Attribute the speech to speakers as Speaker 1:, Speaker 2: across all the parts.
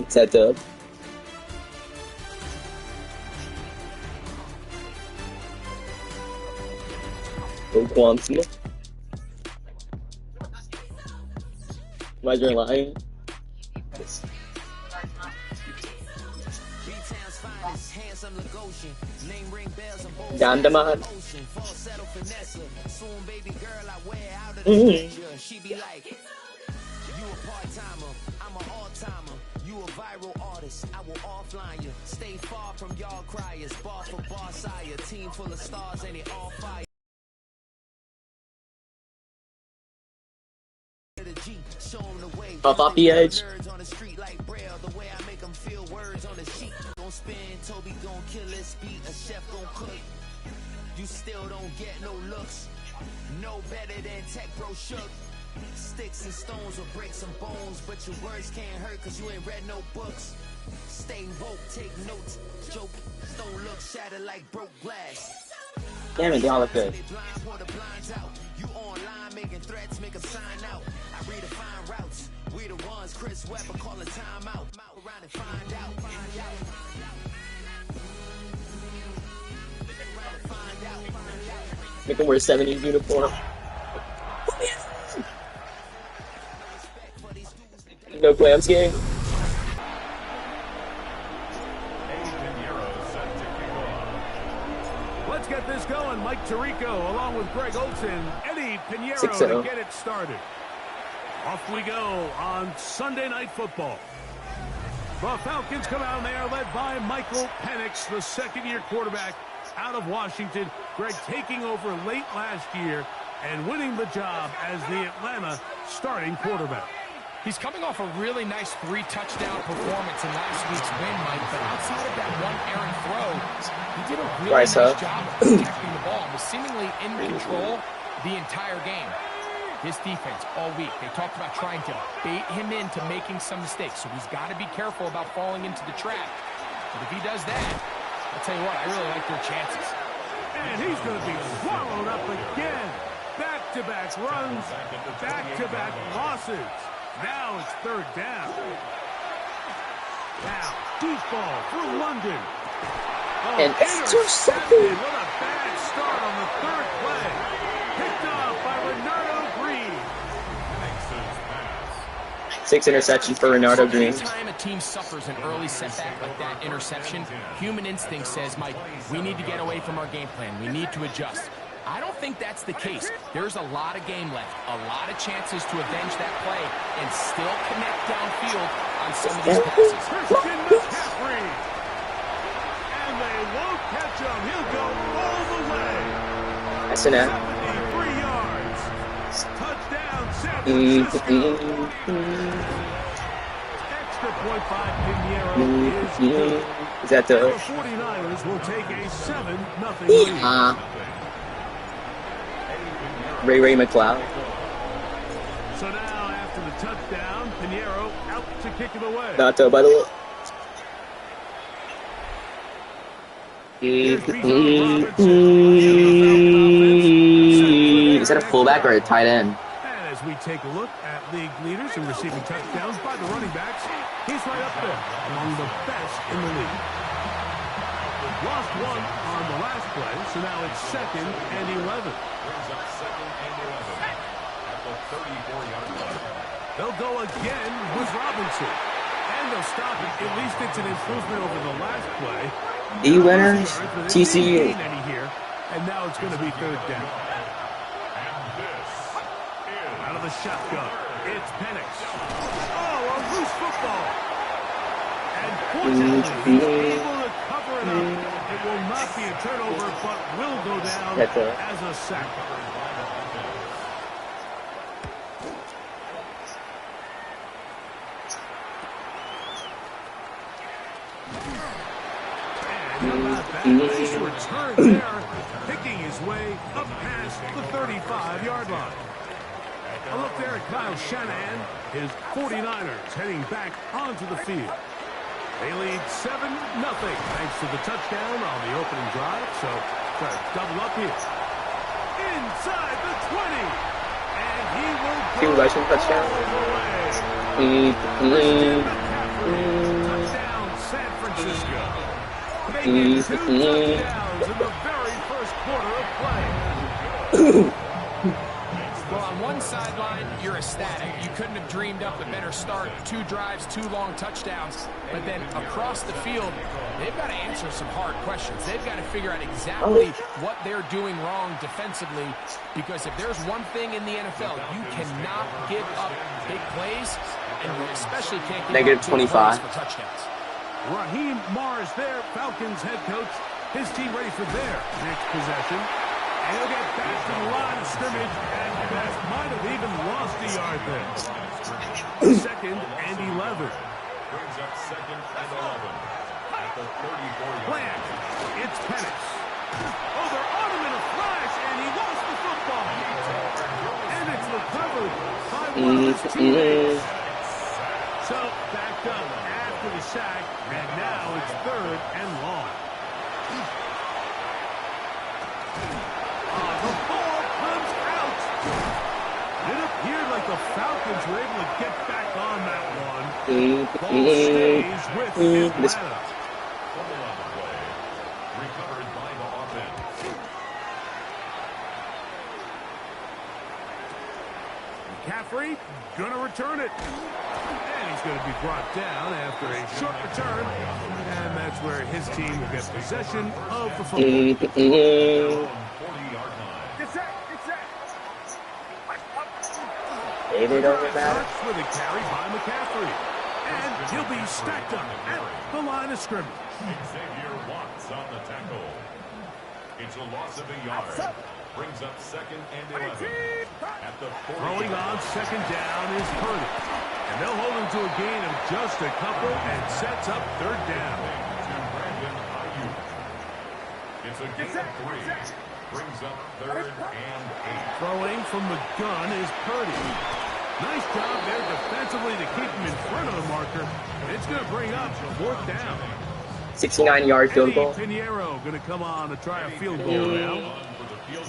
Speaker 1: Set up. Go quantum. Why you're lying? Dahdamah.
Speaker 2: She be like, you a part-timer, I'm an all-timer. You a viral artist, I will offline you. Stay far from y'all criers, bar for bar sire. Team full of stars and it all fire.
Speaker 1: Up off the edge.
Speaker 2: On the street like Braille, the way I make them feel words on the sheet. Gon' spin, Toby gon' kill this beat, a chef gon' cook. You still don't get no looks. No better than Tech Bro Shook. Sticks and stones will break some bones, but your words can't hurt cause you ain't read no books. Stay woke, take notes, joke, don't look shattered like broke glass.
Speaker 1: Damn it, they all look good.
Speaker 2: You online making threats, make them sign out. I redefine routes. We the ones Chris Webber call a timeout. Around and find out.
Speaker 1: Make them wear 70s uniform. No clams gang.
Speaker 3: Let's get this going. Mike Tirico along with Greg Olson. Eddie Pinheiro to get it started. Off we go on Sunday Night Football. The Falcons come out and they are led by Michael Penix, the second-year quarterback out of Washington. Greg taking over late last year and winning the job as the Atlanta starting quarterback.
Speaker 4: He's coming off a really nice 3-touchdown performance in last week's win, Mike, but outside of that one errant throw, he did a really nice job of protecting the ball and was seemingly in control the entire game. His defense all week, they talked about trying to bait him into making some mistakes, so he's got to be careful about falling into the trap. But if he does that, I'll tell you what, I really like their chances.
Speaker 3: And he's going to be swallowed up again. Back-to-back runs, back-to-back losses. Now it's third down. Now, deep ball for London. Oh,
Speaker 1: and it's 2 seconds.
Speaker 3: What a bad start on the third play. Picked off by Renardo Green.
Speaker 1: 6 interceptions for Renardo Green.
Speaker 4: Anytime a team suffers an early setback like that interception, human instinct says, Mike, we need to get away from our game plan. We need to adjust. I don't think that's the case. There's a lot of game left, a lot of chances to avenge that play and still connect downfield on some of these passes.
Speaker 3: Christian McCaffrey. And they won't catch him. He'll go all the way.
Speaker 1: That's an
Speaker 3: 73 yards. Touchdown, San Francisco. Extra point by Pinheiro is good.
Speaker 1: Is that the
Speaker 3: 49ers will take a 7-0 lead.
Speaker 1: Ray McLeod.
Speaker 3: So now, after the touchdown, Pinheiro out to kick it away.
Speaker 1: Nato, by the way. Is that a fullback or a tight end?
Speaker 3: And as we take a look at league leaders in receiving touchdowns by the running backs, he's right up there among the best in the league. Lost one on the last play, so now it's 2nd and 11. They'll go again with Robinson. And they'll stop it. At least it's an improvement over the last play.
Speaker 1: The winners, TCU.
Speaker 3: And now it's going to be third down. Out of the shotgun, it's Penix. Oh, a loose football. And fortunately, he's able to cover it up. It will not be a turnover, but will go down as a sack. Nice return there, picking his way up past the 35-yard line. A look there at Kyle Shanahan, his 49ers heading back onto the field. They lead 7-0 thanks to the touchdown on the opening drive, so try to double up here. Inside the 20, and he will go all the way. Touchdown, San Francisco. Making 2 touchdowns in the very first quarter of play.
Speaker 4: Well, on one sideline, you're ecstatic. You couldn't have dreamed up a better start. 2 drives, 2 long touchdowns. But then across the field, they've got to answer some hard questions. They've got to figure out exactly what they're doing wrong defensively. Because if there's one thing in the NFL, you cannot give up big plays, and you especially can't give
Speaker 1: Negative
Speaker 4: up
Speaker 1: 25
Speaker 4: for touchdowns.
Speaker 3: Raheem Morris there, Falcons head coach. His team ready for their next possession. And he'll get back to the line of scrimmage, and Best might have even lost a yard there. 2nd and 11.
Speaker 5: Brings up 2nd and 11 at the 34-yard line.
Speaker 3: Plant. It's Penix. Oh, they're on him in a flash, and he lost the football. And it's recovered by one of his teammates. So, backed up after the sack, and now it's 3rd and long. The ball comes out. It appeared like the Falcons were able to get back on that one. Ball stays with Atlanta.
Speaker 5: Fumble on the play. Recovered by the offense.
Speaker 3: McCaffrey gonna return it. And he's gonna be brought down after a short return. And that's where his team will get possession of the football.
Speaker 5: 40-yard line.
Speaker 1: It don't matter.
Speaker 3: Starts with a carry by McCaffrey. And he'll be stacked up at the line of scrimmage.
Speaker 5: Xavier Watts on the tackle. It's a loss of a yard. Brings up 2nd and 11 at the 40.
Speaker 3: Throwing on 2nd down is Purdy. And they'll hold him to a gain of just a couple and sets up 3rd down.
Speaker 5: To Brandon Ayuk. It's a gain of 3. Brings up 3rd and 8.
Speaker 3: Throwing from the gun is Purdy. Nice job there defensively to keep him in front of the marker. And it's going to bring up 4th down.
Speaker 1: 69-yard field goal.
Speaker 3: Pinheiro going to come on to try a field goal now.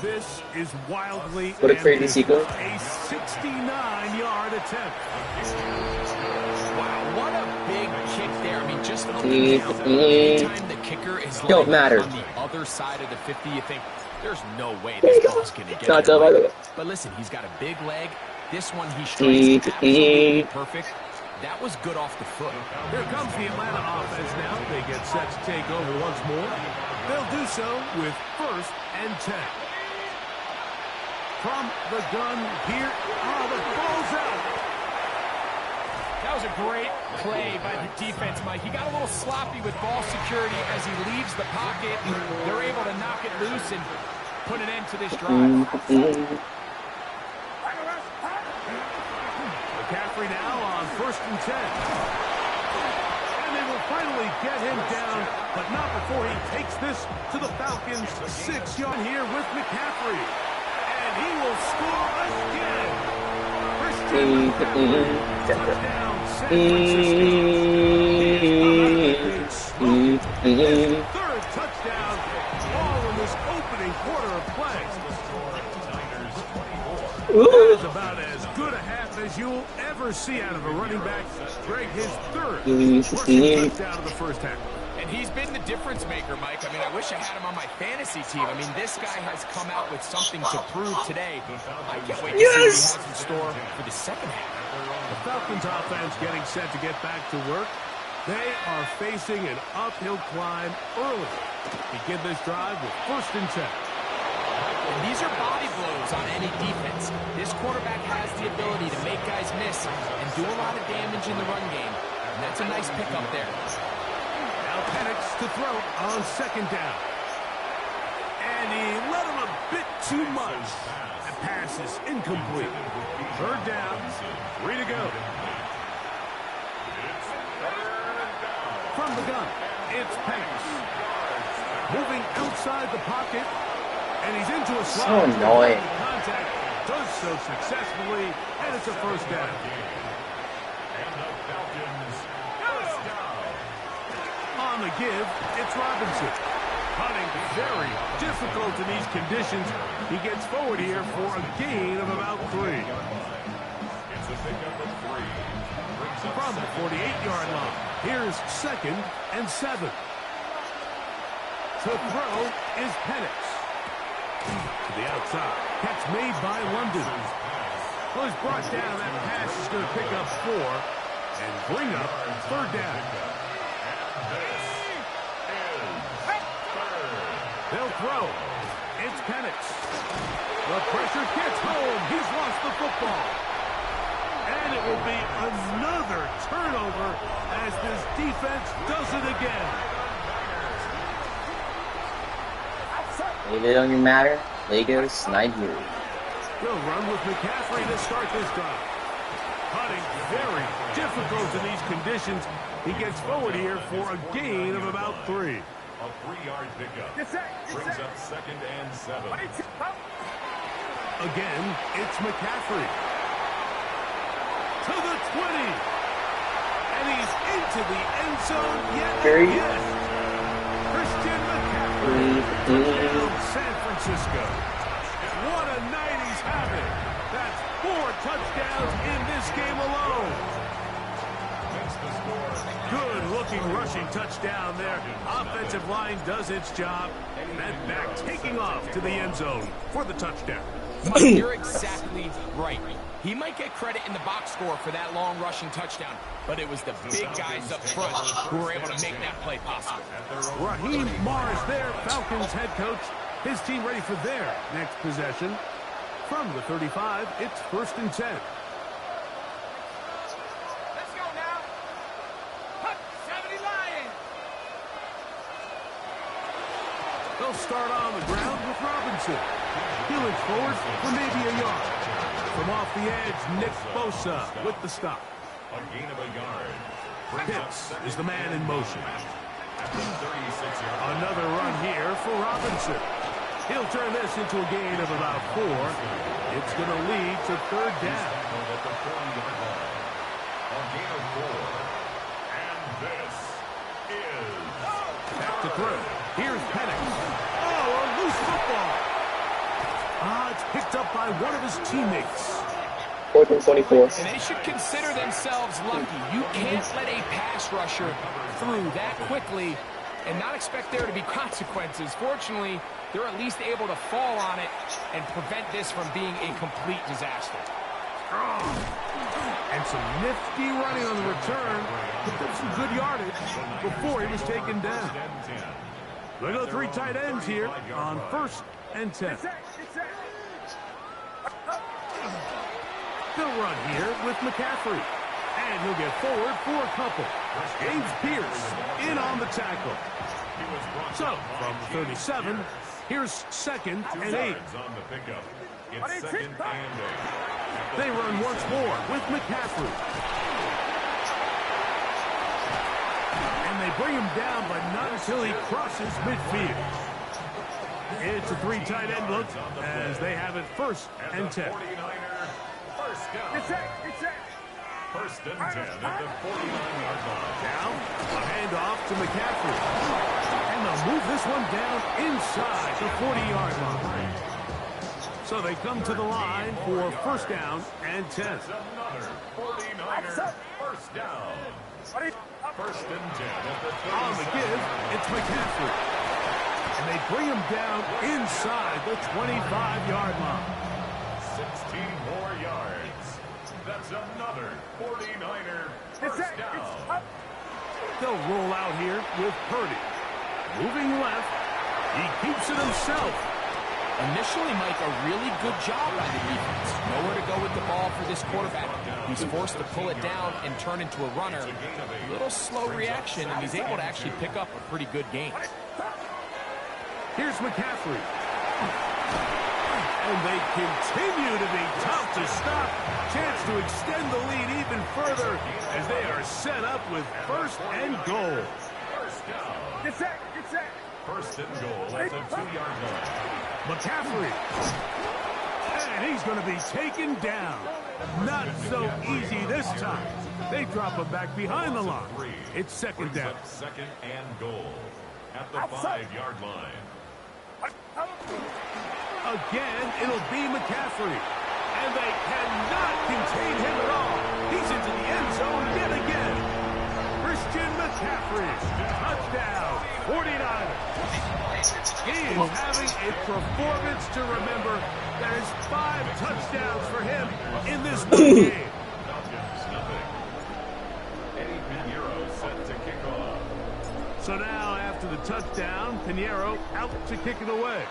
Speaker 3: This is wildly
Speaker 1: What a crazy sequence.
Speaker 3: a 69-yard attempt.
Speaker 4: Wow, what a big kick there. I mean, just looking down, anytime the kicker is
Speaker 1: Don't matter.
Speaker 4: on the other side of the 50, you think, there's no way this ball's going to get
Speaker 1: Not
Speaker 4: there.
Speaker 1: that.
Speaker 4: But listen, he's got a big leg. This one, he strikes absolutely perfect. That was good off the foot.
Speaker 3: Here comes the Atlanta offense now. They get set to take over once more. They'll do so with 1st and 10. From the gun here. Oh, the ball's out.
Speaker 4: That was a great play by the defense, Mike. He got a little sloppy with ball security as he leaves the pocket. They're able to knock it loose and put an end to this drive.
Speaker 3: McCaffrey now on 1st and 10. And they will finally get him down, but not before he takes this to the Falcons' 6-yard here with McCaffrey. And he will score again. Christian McCaffrey. Touchdown, San Francisco. 3rd touchdown, all in this opening quarter of play. That is about as good a half as you'll ever see out of a running back. Greg, his 3rd rushing touchdown of the first half.
Speaker 4: And he's been the difference maker, Mike. I mean, I wish I had him on my fantasy team. I mean, this guy has come out with something to prove today. I can't wait to see what he has in store for the second half.
Speaker 3: The Falcons offense getting set to get back to work. They are facing an uphill climb early. Begin this drive with 1st and 10.
Speaker 4: And these are body blows on any defense. This quarterback has the ability to make guys miss and do a lot of damage in the run game. And that's a nice pickup there.
Speaker 3: Now Penix to throw on 2nd down. And he let him a bit too much. The pass is incomplete. 3rd down, 3 to go. From the gun, it's Penix. Moving outside the pocket. And he's into a slide.
Speaker 1: So annoying.
Speaker 3: Contact does so successfully, and it's a 1st down.
Speaker 5: And the Falcons first down.
Speaker 3: On the give, it's Robinson. Hunting very difficult in these conditions. He gets forward here for a gain of about 3.
Speaker 5: It's a pickup of 3.
Speaker 3: from the 48-yard line. Here's 2nd and 7. To throw is Penix. To the outside. Catch made by London. Well, he's brought down. That pass is going to pick up 4 and bring up 3rd down. They'll throw. It's Penix. The pressure gets home. He's lost the football. And it will be another turnover as this defense does it again.
Speaker 1: It don't matter. Lagos, Nigeria.
Speaker 3: They'll run with McCaffrey to start this drive. Hunting very difficult in these conditions. He gets forward here for a gain of about 3.
Speaker 5: A 3-yard pickup. Brings up 2nd and 7.
Speaker 3: Again, it's McCaffrey. To the 20. And he's into the end zone yet again. Christian McCaffrey. Touchdown, San Francisco. What a night he's having. That's 4 touchdowns in this game alone. Good-looking rushing touchdown there. Offensive line does its job. And back taking off to the end zone for the touchdown.
Speaker 4: Mike, you're exactly right. He might get credit in the box score for that long rushing touchdown, but it was the big guys up front who were able to make that play possible.
Speaker 3: Raheem Morris there, Falcons head coach. His team ready for their next possession. From the 35, it's 1st and 10.
Speaker 4: Let's go now. 70 Lions.
Speaker 3: They'll start on the ground with Robinson. He'll inch forward for maybe a yard. From off the edge, Nick Bosa with the stop.
Speaker 5: A gain of a yard.
Speaker 3: Pitts is the man in motion.
Speaker 5: At the 36-yard line.
Speaker 3: Another run here for Robinson. He'll turn this into a gain of about 4. It's going to lead to 3rd down.
Speaker 5: At the 40-yard line. A gain of 4. And this is...
Speaker 3: Back to throw. Here's Penix. Oh, a loose football. It's picked up by one of his teammates.
Speaker 1: 4th and 24.
Speaker 4: And they should consider themselves lucky. You can't let a pass rusher through that quickly and not expect there to be consequences. Fortunately, they're at least able to fall on it and prevent this from being a complete disaster.
Speaker 3: And some nifty running on the return. Picked up some good yardage before he was taken down. They go 3 tight ends here on 1st and 10. They'll run here with McCaffrey. And he'll get forward for a couple. James Pierce in on the tackle. So, from the 37, here's 2nd and 8.
Speaker 5: On the pickup. It's 2nd and 8.
Speaker 3: They run once more with McCaffrey. And they bring him down, but not until he crosses midfield. It's a 3 tight end look as they have it 1st and 10.
Speaker 5: 49er, first down. 1st and 10 at the 49-yard line.
Speaker 3: Now, a handoff to McCaffrey. And they'll move this one down inside the 40-yard line. So they come to the line for 1st down and 10.
Speaker 5: That's another 49er, first down. 1st and 10 at the 37.
Speaker 3: On the give, it's McCaffrey. And they bring him down inside the 25-yard line.
Speaker 5: 16 more yards. That's another 49er, first down.
Speaker 3: They'll roll out here with Purdy. Moving left. He keeps it himself.
Speaker 4: Initially, Mike, a really good job by the defense. Nowhere to go with the ball for this quarterback. He's forced to pull it down and turn into a runner. A little slow reaction, and he's able to actually pick up a pretty good gain.
Speaker 3: Here's McCaffrey. And they continue to be tough to stop. Chance to extend the lead even further as they are set up with 1st and goal.
Speaker 5: First down. Get set. 1st and goal at the 2-yard line.
Speaker 3: McCaffrey. And he's going to be taken down. Not so easy this time. They drop him back behind the line. It's 2nd down.
Speaker 5: 2nd and goal at the 5-yard line.
Speaker 3: Again, it'll be McCaffrey. And they cannot contain him at all. He's into the end zone yet again. He's having a performance to remember. That is 5 touchdowns for him in this one game. So now, after the touchdown, Pinheiro out to kick it away.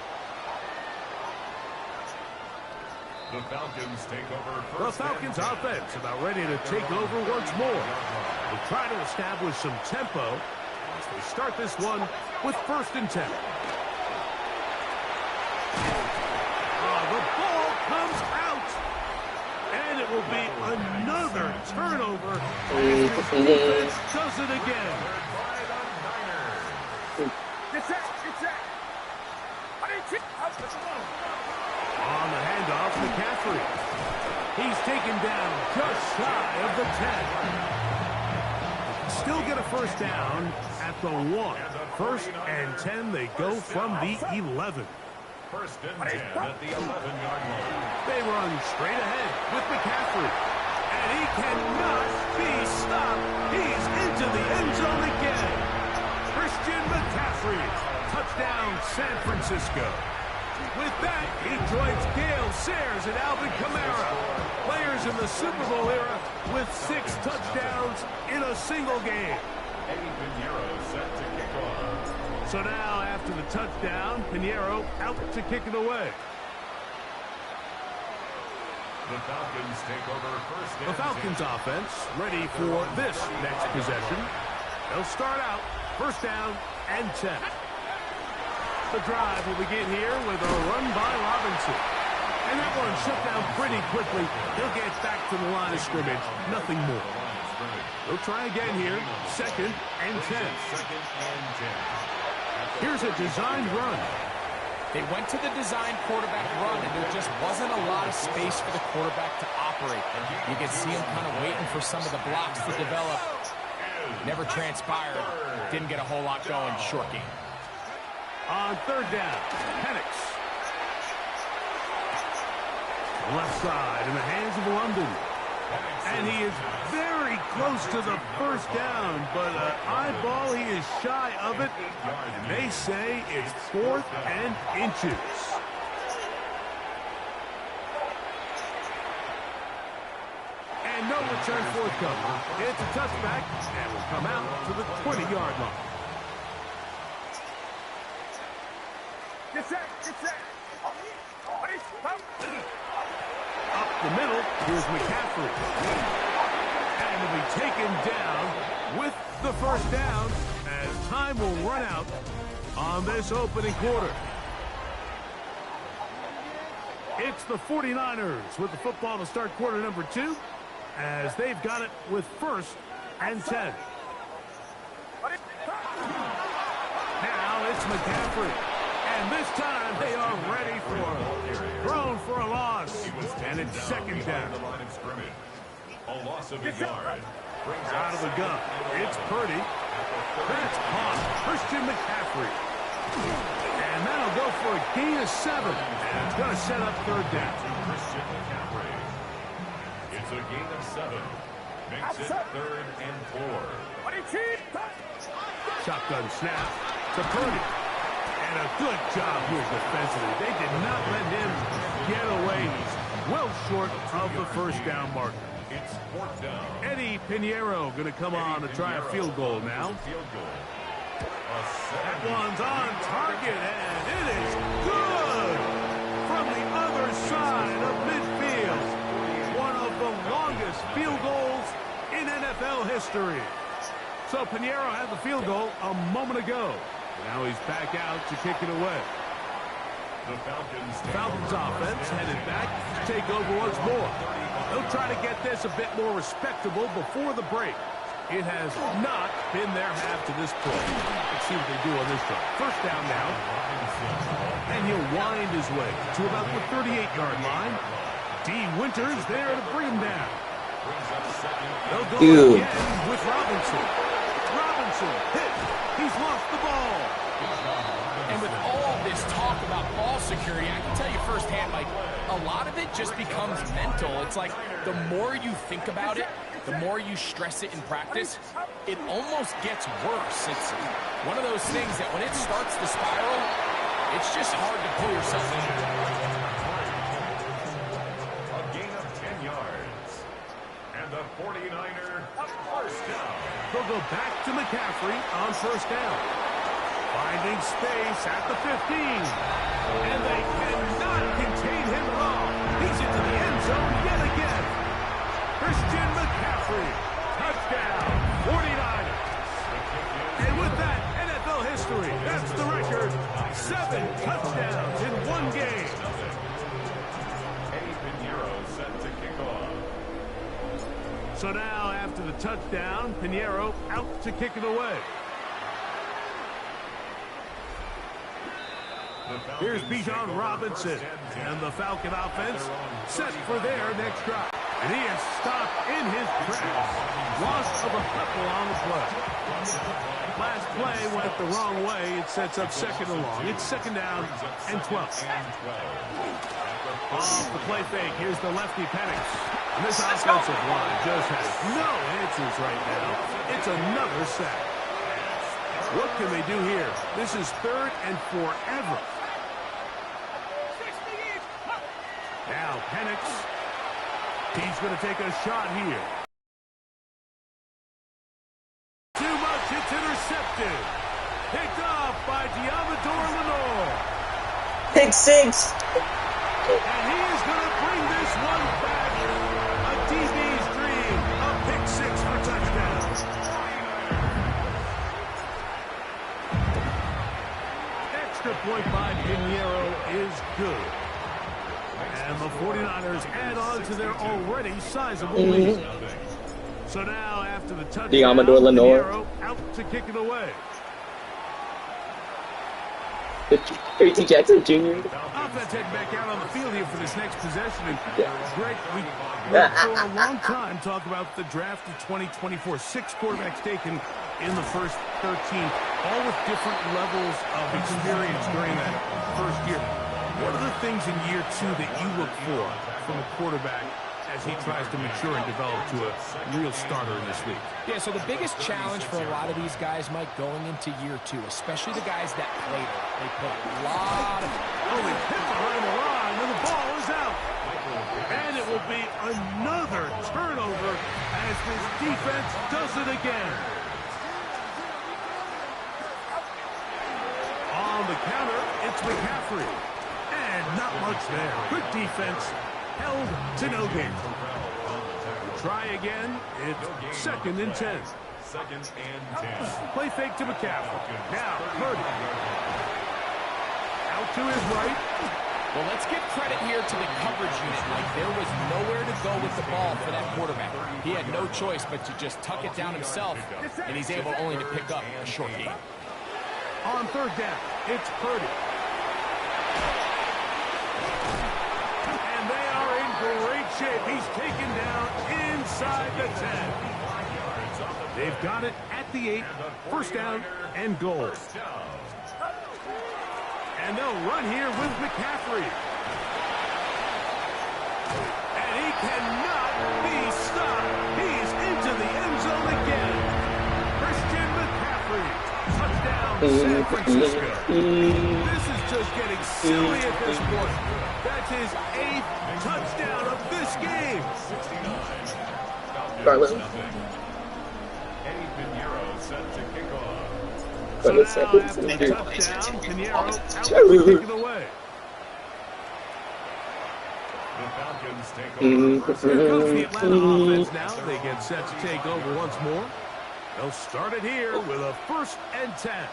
Speaker 5: The Falcons take over first.
Speaker 3: The Falcons offense about ready to take over once more. They try to establish some tempo as they start this one with 1st and 10. The ball comes out, and it will be another turnover. The defense does it again. On the handoff, McCaffrey. He's taken down just shy of the 10. Still get a 1st down at the 1. 1st and 10, they go from the 11.
Speaker 5: 1st and 10 at the 11-yard line.
Speaker 3: They run straight ahead with McCaffrey. And he cannot be stopped. He's into the end zone again. Christian McCaffrey. Touchdown, San Francisco. With that, he joins Gale Sayers and Alvin Kamara, players in the Super Bowl era with 6 touchdowns in a single game.
Speaker 5: Eddie Pinheiro set to kick off.
Speaker 3: So now, after the touchdown, Pinheiro out to kick it away.
Speaker 5: The Falcons take over first.
Speaker 3: The Falcons offense ready for this next possession. They'll start out 1st down and 10. The drive will begin here with a run by Robinson. And that one shut down pretty quickly. He'll get back to the line of scrimmage. Nothing more. They'll try again here. 2nd and 10. Here's a designed run.
Speaker 4: They went to the designed quarterback run, and there just wasn't a lot of space for the quarterback to operate. You can see him kind of waiting for some of the blocks to develop. Never transpired. Didn't get a whole lot going. Short game.
Speaker 3: On 3rd down, Penix. Left side in the hands of London. And he is very close to the 1st down, but an eyeball, he is shy of it. And they say it's 4th and inches. And no return forthcoming. It's a touchback and will come out to the 20-yard line. Up the middle, here's McCaffrey. And will be taken down with the 1st down as time will run out on this opening quarter. It's the 49ers with the football to start quarter number 2 as they've got it with 1st and 10. Now it's McCaffrey. And this time they are ready for thrown for a loss. And it's 2nd down.
Speaker 5: A loss of a yard.
Speaker 3: Out of the gun. It's Purdy. That's caught. Christian McCaffrey. And that'll go for a gain of 7. And it's going to set up 3rd down.
Speaker 5: Christian McCaffrey. It's a gain of 7. Makes it 3rd and 4.
Speaker 3: Shotgun snap to Purdy. And a good job here defensively. They did not let him get away. He's well short of the 1st down marker.
Speaker 5: It's 4th down.
Speaker 3: Eddie Pinheiro going to come on to try a field goal now. That one's on target, and it is good from the other side of midfield. One of the longest field goals in NFL history. So Pinheiro had the field goal a moment ago. Now he's back out to kick it away.
Speaker 5: The
Speaker 3: Falcons offense headed back to take over once more. They'll try to get this a bit more respectable before the break. It has not been their half to this point. Let's see what they do on this drive. 1st down now. And he'll wind his way to about the 38-yard line. D. Winters there to bring him down. They'll go again with Robinson. Robinson hit. He's lost the ball.
Speaker 4: And with all this talk about ball security, I can tell you firsthand, Mike, a lot of it just becomes mental. It's like the more you think about it, the more you stress it in practice, it almost gets worse. It's one of those things that when it starts to spiral, It's just hard to pull yourself in.
Speaker 5: A gain of 10 yards. And the 49er first down.
Speaker 3: They'll go back to McCaffrey on first down. Finding space at the 15. And they cannot contain him at all. He's into the end zone yet again. Christian McCaffrey. Touchdown. 49ers. And with that, NFL history. That's the record. 7 touchdowns in one game.
Speaker 5: Eddie Pinheiro set to kick off.
Speaker 3: So now, after the touchdown, Pinheiro out to kick it away. Here's Bijan Robinson, and the Falcon offense set for their next drive. And he is stopped in his tracks. Loss of a couple on the play. Last play went the wrong way. It sets up second and long. It's second down and 12. Off the play fake. Here's the lefty Penix. And this offensive line just has no answers right now. It's another sack. What can they do here? This is third and forever. Now Penix. He's going to take a shot here. Too much. It's intercepted. Picked off by Lenore.
Speaker 1: Pick 6.
Speaker 3: And he is going to bring this one back. A DB's dream. A pick 6 for touchdown. Extra point by Pinheiro is good. And the 49ers add on to their already sizable lead. So now, after the touchdown, Pinheiro out to kick it away.
Speaker 1: A.T. Jackson Jr.
Speaker 3: Offense heading back out on the field here for this next possession. And Greg, we for a long time talk about the draft of 2024. 6 quarterbacks taken in the first 13, all with different levels of experience during that first year. What are the things in year 2 that you look for from a quarterback as he tries to mature and develop to a real starter in this league?
Speaker 4: Yeah, so the biggest challenge for a lot of these guys, Mike, going into year 2, especially the guys that played it, they put a lot of...
Speaker 3: Oh, he hit behind the line, and the ball is out. And it will be another turnover as this defense does it again. On the counter, it's McCaffrey. And not much there. Good defense. Held to no gain. Try again. It's second and 10.
Speaker 5: Second and 10.
Speaker 3: Play fake to McCaffrey. Now, Purdy. Out to his right.
Speaker 4: Well, let's give credit here to the coverage unit, Mike. There was nowhere to go with the ball for that quarterback. He had no choice but to just tuck it down himself, and he's able only to pick up a short gain.
Speaker 3: On third down, it's Purdy. And they are in great shape. He's taken down inside the 10. They've got it at the 8. First down and goal. And they'll run here with McCaffrey. And he cannot be stopped. He's into the end zone again. Christian McCaffrey. Touchdown, San Francisco. This is just getting silly at this point. That's his 8th touchdown of this game.
Speaker 5: Eddie Pinheiro set to kick off.
Speaker 3: So now, after the touchdown, Pinheiro out to kick it away.
Speaker 5: The Falcons take over.
Speaker 3: Here comes the Atlanta offense now. They get set to take over once more. They'll start it here with a 1st and 10.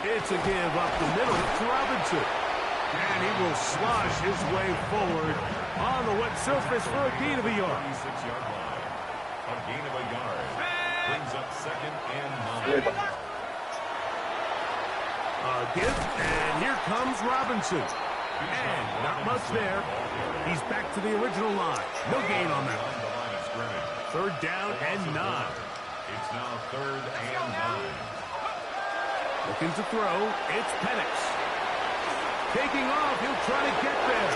Speaker 3: It's a give up the middle to Robinson. And he will slosh his way forward on the wet surface for a gain of a yard.
Speaker 5: 36-yard line. A gain of a yard. Brings up second and 9.
Speaker 3: A give, and here comes Robinson. And not much there. He's back to the original line. No gain on that one. Third down and 9.
Speaker 5: It's now 3rd and 9.
Speaker 3: Looking to throw. It's Penix. Taking off. He'll try to get there.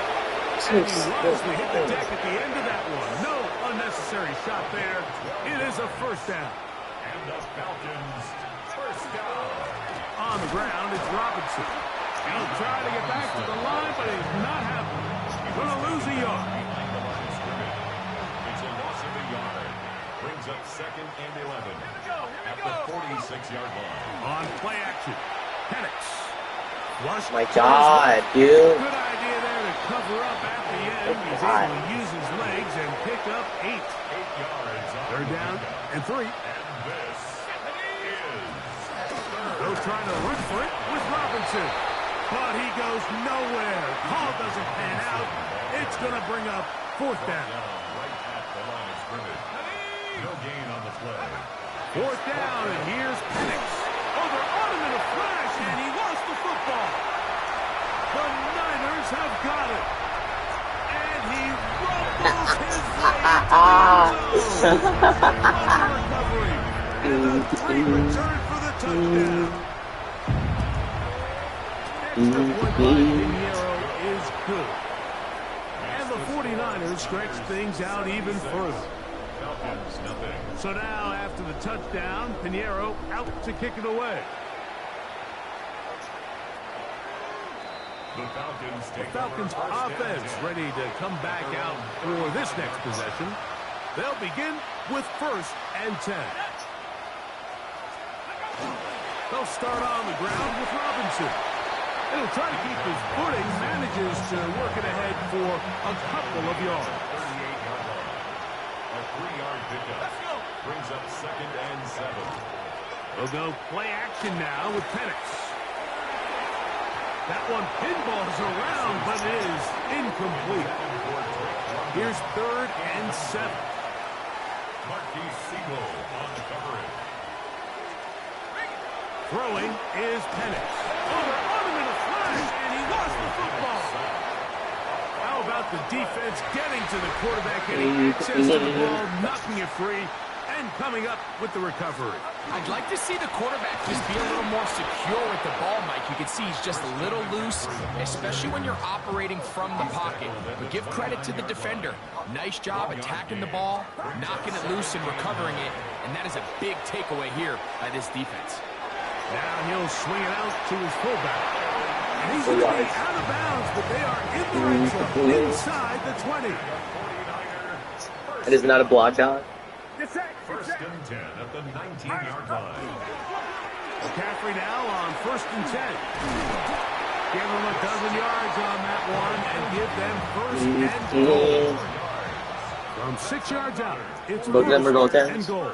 Speaker 3: And he wisely hit the deck at the end of that one. No unnecessary shot there. It is a first down.
Speaker 5: And the Falcons first down.
Speaker 3: On the ground, it's Robinson. He'll try to get back to the line, but he's not happening. He's going to lose a yard.
Speaker 5: It's a loss of a yard. Brings up second and 11 at the 46-yard line.
Speaker 3: On play action, Penix. Flush.
Speaker 1: My God, dude.
Speaker 3: Good idea there to cover up at the end. He's able to use his legs and pick up 8.
Speaker 5: 8 yards.
Speaker 3: They're down and 3.
Speaker 5: And this is
Speaker 3: They'll try to run for it with Robinson. But he goes nowhere. Call doesn't pan out. It's going to bring up 4th down.
Speaker 5: Right at the line of scrimmage. No gain on the play.
Speaker 3: 4th down, and here's Penix. Over on him in a flash, and he lost the football. The Niners have got it. And he rumbles his way into the end zone. Recovery. And a great return for the touchdown. Extra point by Pinheiro is good. And the 49ers stretch things out even further. So now, after the touchdown, Pinheiro out to kick it away. The Falcons offense ready to come back out for this next possession. They'll begin with 1st and 10. They'll start on the ground with Robinson. He'll try to keep his footing, manages to work it ahead for a couple of yards.
Speaker 5: 38-yard line. A 3-yard pickup. Brings up second and 7.
Speaker 3: They'll go play action now with Penix. That one pinballs around, but it is incomplete. Here's 3rd and 7.
Speaker 5: Marquise Siegel on the coverage.
Speaker 3: Throwing is Penix. Over on him in a flash, and he lost the football. How about the defense getting to the quarterback, getting access to the ball, knocking it free, and coming up with the recovery.
Speaker 4: I'd like to see the quarterback just be a little more secure with the ball, Mike. You can see he's just a little loose, especially when you're operating from the pocket. But give credit to the defender. Nice job attacking the ball, knocking it loose and recovering it. And that is a big takeaway here by this defense.
Speaker 3: Now he'll swing it out to his fullback. And he's going to be out of bounds, but they are in the red zone, inside the 20.
Speaker 1: It is not a block out.
Speaker 5: 1st and 10 at the 19-yard line.
Speaker 3: McCaffrey now on 1st and 10. Give them a dozen yards on that one and give them 1st and goal. From 6 yards out, it's
Speaker 1: Both of them are goal
Speaker 3: and
Speaker 1: tens.
Speaker 3: goal.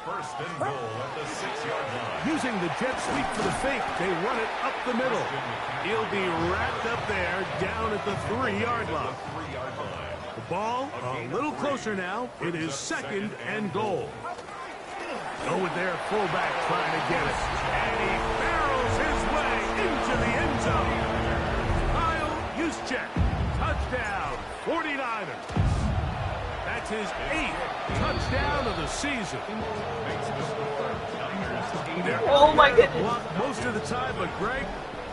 Speaker 5: 1st and goal at the 6-yard line.
Speaker 3: Using the jet sweep for the fake, they run it up the middle. He'll be wrapped up there down at the 3-yard line. The ball a little closer now. It is 2nd and goal. Go with their fullback trying to get it. And he barrels his way into the end zone. Kyle Juszczyk, touchdown, 49ers. That's his 8th touchdown of the season.
Speaker 1: Oh my goodness.
Speaker 3: Blocked most of the time, but Greg,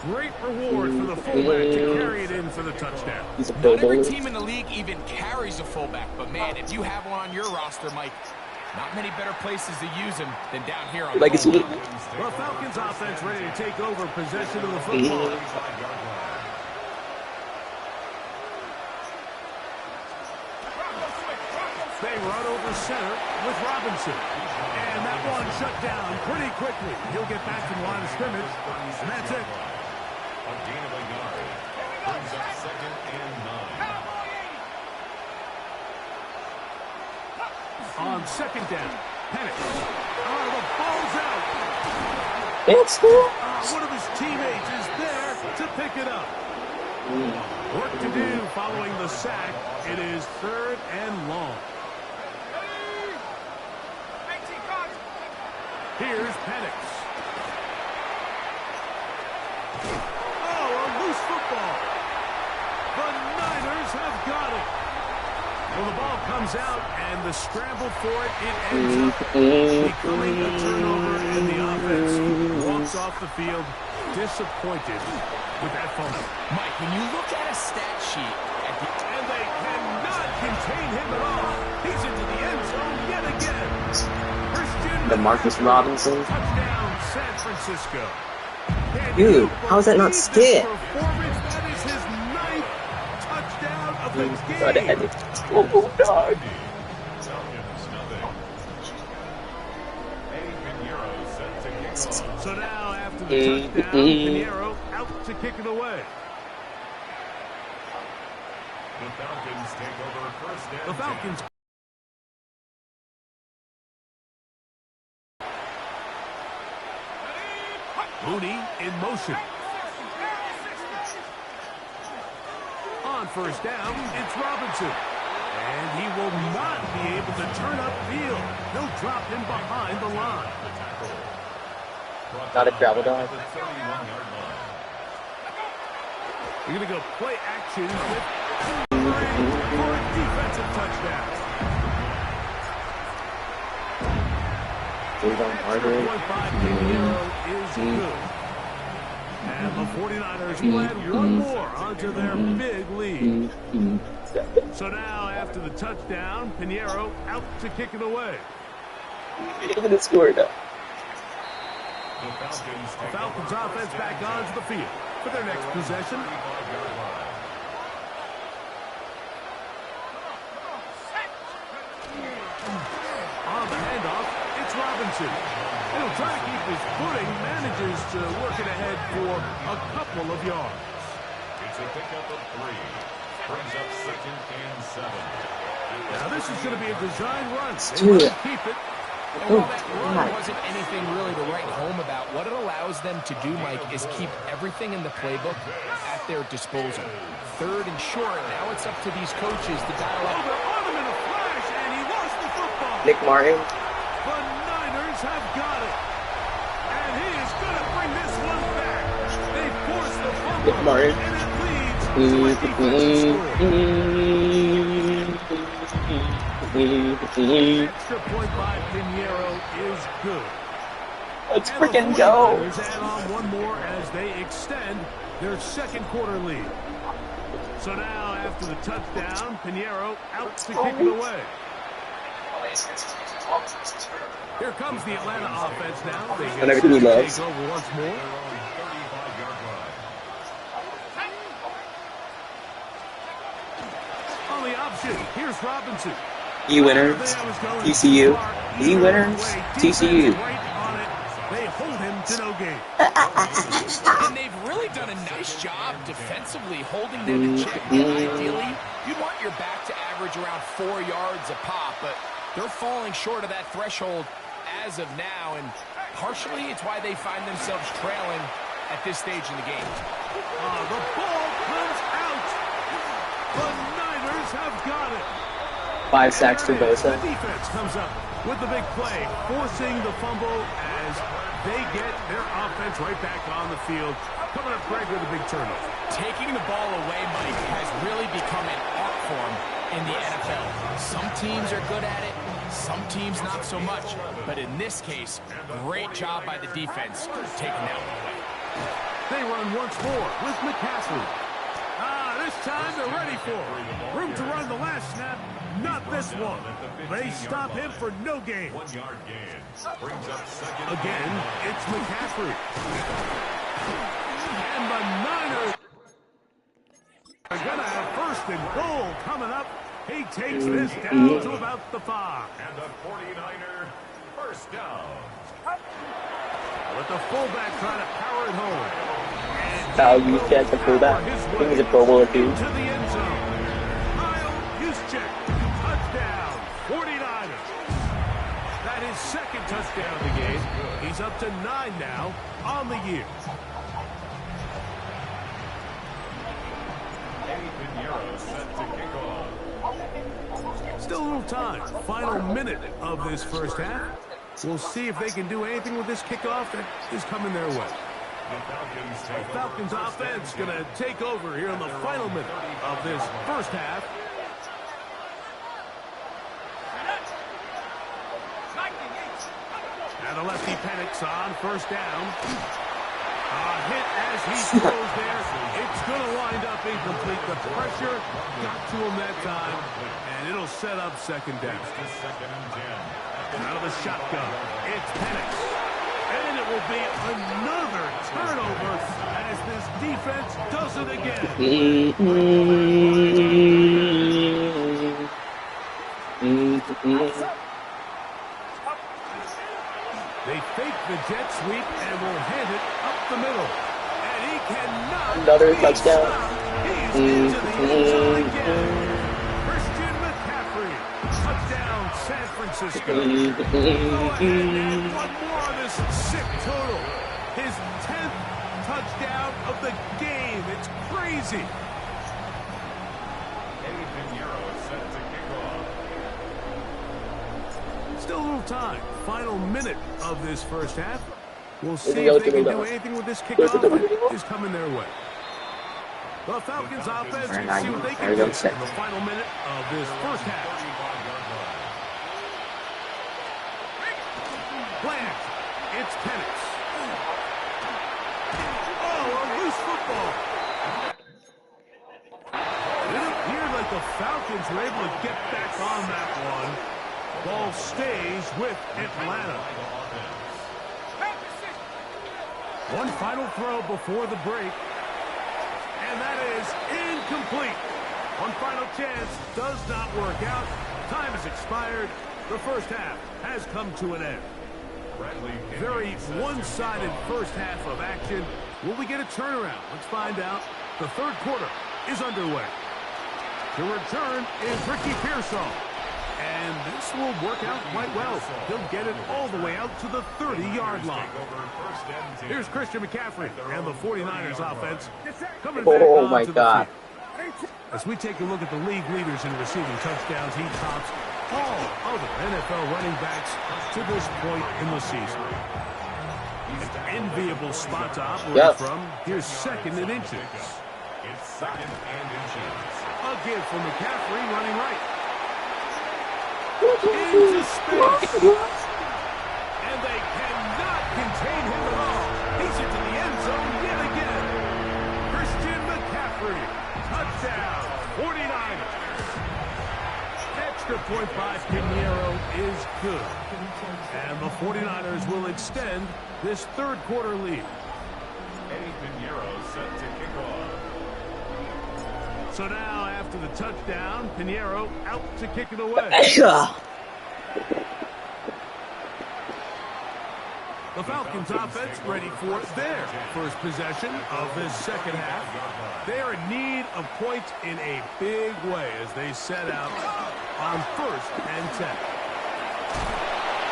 Speaker 3: great reward for the fullback to carry it in for the touchdown.
Speaker 4: Not every team in the league even carries a fullback, but man, if you have one on your roster, Mike, not many better places to use him than down here on the goal line.
Speaker 3: The Falcons offense ready to take over possession of the football. They run over center with Robinson. And that one shut down pretty quickly. He'll get back to the line of scrimmage. And that's it.
Speaker 5: A gain of a yard. Brings up 2nd and 9.
Speaker 3: On 2nd down, Penix. Oh, the ball's out.
Speaker 1: It's cool.
Speaker 3: One of his teammates is there to pick it up. Work to do following the sack. It is 3rd and long. Here's Penix. Oh, a loose football. The Niners have got it. Well, the ball comes out, and the scramble for it ends up becoming a turnover, and the offense walks off the field disappointed with that fumble.
Speaker 4: Mike, when you look at a stat sheet,
Speaker 3: And they cannot contain him at all. He's into the end zone yet again.
Speaker 1: The Marcus Robinson.
Speaker 3: Touchdown, San Francisco.
Speaker 1: Dude, how is that not skip?
Speaker 3: That is his 9th touchdown of the game.
Speaker 1: Oh, God.
Speaker 3: So now, after the touchdown, Pinheiro out to kick it away.
Speaker 5: The Falcons take over first down.
Speaker 3: The Falcons. Mooney in motion. On first down, it's Robinson. And he will not be able to turn upfield. They'll drop him behind the line.
Speaker 1: Not a travel dog.
Speaker 3: You're going to go play action with for a defensive touchdown. Is good. And the 49ers will add one more onto their big lead. So now, after the touchdown, Pinheiro out to kick it away.
Speaker 1: Even the score now.
Speaker 3: The Falcons offense back onto the field for their next possession. On the handoff, it's Robinson. He'll try to keep his footing, manages to work it ahead for a couple of yards.
Speaker 5: It's a pickup of 3. Brings up 2nd and 7.
Speaker 3: Now this is going to be a design run.
Speaker 1: Dude.
Speaker 3: Keep it.
Speaker 4: And while that run wasn't anything really to write home about, what it allows them to do, Mike, is keep everything in the playbook at their disposal. 3rd and short, now it's up to these coaches to dial up.
Speaker 3: They're on him in a flash, and he lost the football.
Speaker 1: Nick Martin.
Speaker 3: The Niners have got it. And he is going to bring this one back. They force the fumble,
Speaker 1: Nick Martin.
Speaker 3: and it leads to a defensive score. Extra point by Pinheiro is good.
Speaker 1: Let's freaking go.
Speaker 3: And the 49ers add on one more as they extend their 2nd quarter lead. So now, after the touchdown, Pinheiro out to kick it away. Here comes the Atlanta offense now. They get
Speaker 1: everything he loves.
Speaker 3: take over once more. On the option, here's Robinson.
Speaker 1: E-winners, TCU. E-winners, TCU.
Speaker 3: They hold him to no gain.
Speaker 4: And they've really done a nice job defensively holding them in check. Ideally, you'd want your back to average around 4 yards a pop, but they're falling short of that threshold as of now, and partially it's why they find themselves trailing at this stage in the game.
Speaker 3: The ball comes out. The Niners have got it.
Speaker 1: 5 sacks to Bosa.
Speaker 3: The defense comes up with the big play, forcing the fumble as they get their offense right back on the field. Coming up, Greg, with a big turnover.
Speaker 4: Taking the ball away, Mike, has really become an art form in the NFL. Some teams are good at it, some teams not so much. But in this case, great job by the defense taking that one away.
Speaker 3: They run once more with McCaffrey. This time they're ready for it. Room to run the last snap. Not this one. They stop him for no gain.
Speaker 5: 1 yard gain. Brings up 2nd.
Speaker 3: Again, it's McCaffrey. And the Niners are going to have 1st and goal coming up. He takes this down to about the 5.
Speaker 5: And the 49er first down.
Speaker 3: With the fullback trying to power it home.
Speaker 1: Kyle Juszczyk, the fullback. I think he's a Pro Bowler too.
Speaker 3: To the end zone. Kyle Juszczyk, touchdown, 49ers. That is 2nd touchdown of the game. He's up to 9 now on the year.
Speaker 5: Set to kick off.
Speaker 3: Still a little time. Final minute of this first half. We'll see if they can do anything with this kickoff that is coming their way. The Falcons offense going to take over here in the final minute of this first half. And the lefty panics on 1st down. A hit as he throws there. It's going to wind up incomplete. The pressure got to him that time, and it'll set up 2nd down. Out of the shotgun, it's Penix. And it will be another turnover as this defense does it again. They fake the jet sweep and will hand it up the middle. And he cannot.
Speaker 1: Another touchdown.
Speaker 3: He's into the end zone again. Christian McCaffrey. Touchdown, San Francisco. Go ahead and one more on this sick total. His 10th touchdown of the game. It's crazy.
Speaker 5: Eddie Pinheiro is set to kick off.
Speaker 3: Still a little time. Final minute of this first half. We'll see if they can do anything with this kickoff that is coming their way. The Falcons offense will see what they can do in the final minute of this first half. Plant. It's Penix. Oh, a loose football. It appeared like the Falcons were able to get back on that one. Ball stays with Atlanta. One final throw before the break. And that is incomplete. One final chance does not work out. Time has expired. The first half has come to an end. Very one-sided first half of action. Will we get a turnaround? Let's find out. The third quarter is underway. The return is Ricky Pearsall. And this will work out quite well. He'll get it all the way out to the 30-yard line. Here's Christian McCaffrey and the 49ers offense coming back onto the field. As we take a look at the league leaders in receiving touchdowns, he tops all other NFL running backs to this point in the season. An enviable spot to operate from. Here's second and inches.
Speaker 5: It's second and inches.
Speaker 3: A give from McCaffrey running right. Into space. And they cannot contain him at all. He's into the end zone yet again. Christian McCaffrey. Touchdown. 49ers. Extra point by Pinheiro is good. And the 49ers will extend this third quarter lead.
Speaker 5: Eddie Pinheiro set to kick off.
Speaker 3: So now, after the touchdown, Pinheiro out to kick it away. The Falcons offense ready for their first possession of this second half. They're in need of points in a big way as they set out on 1st and 10.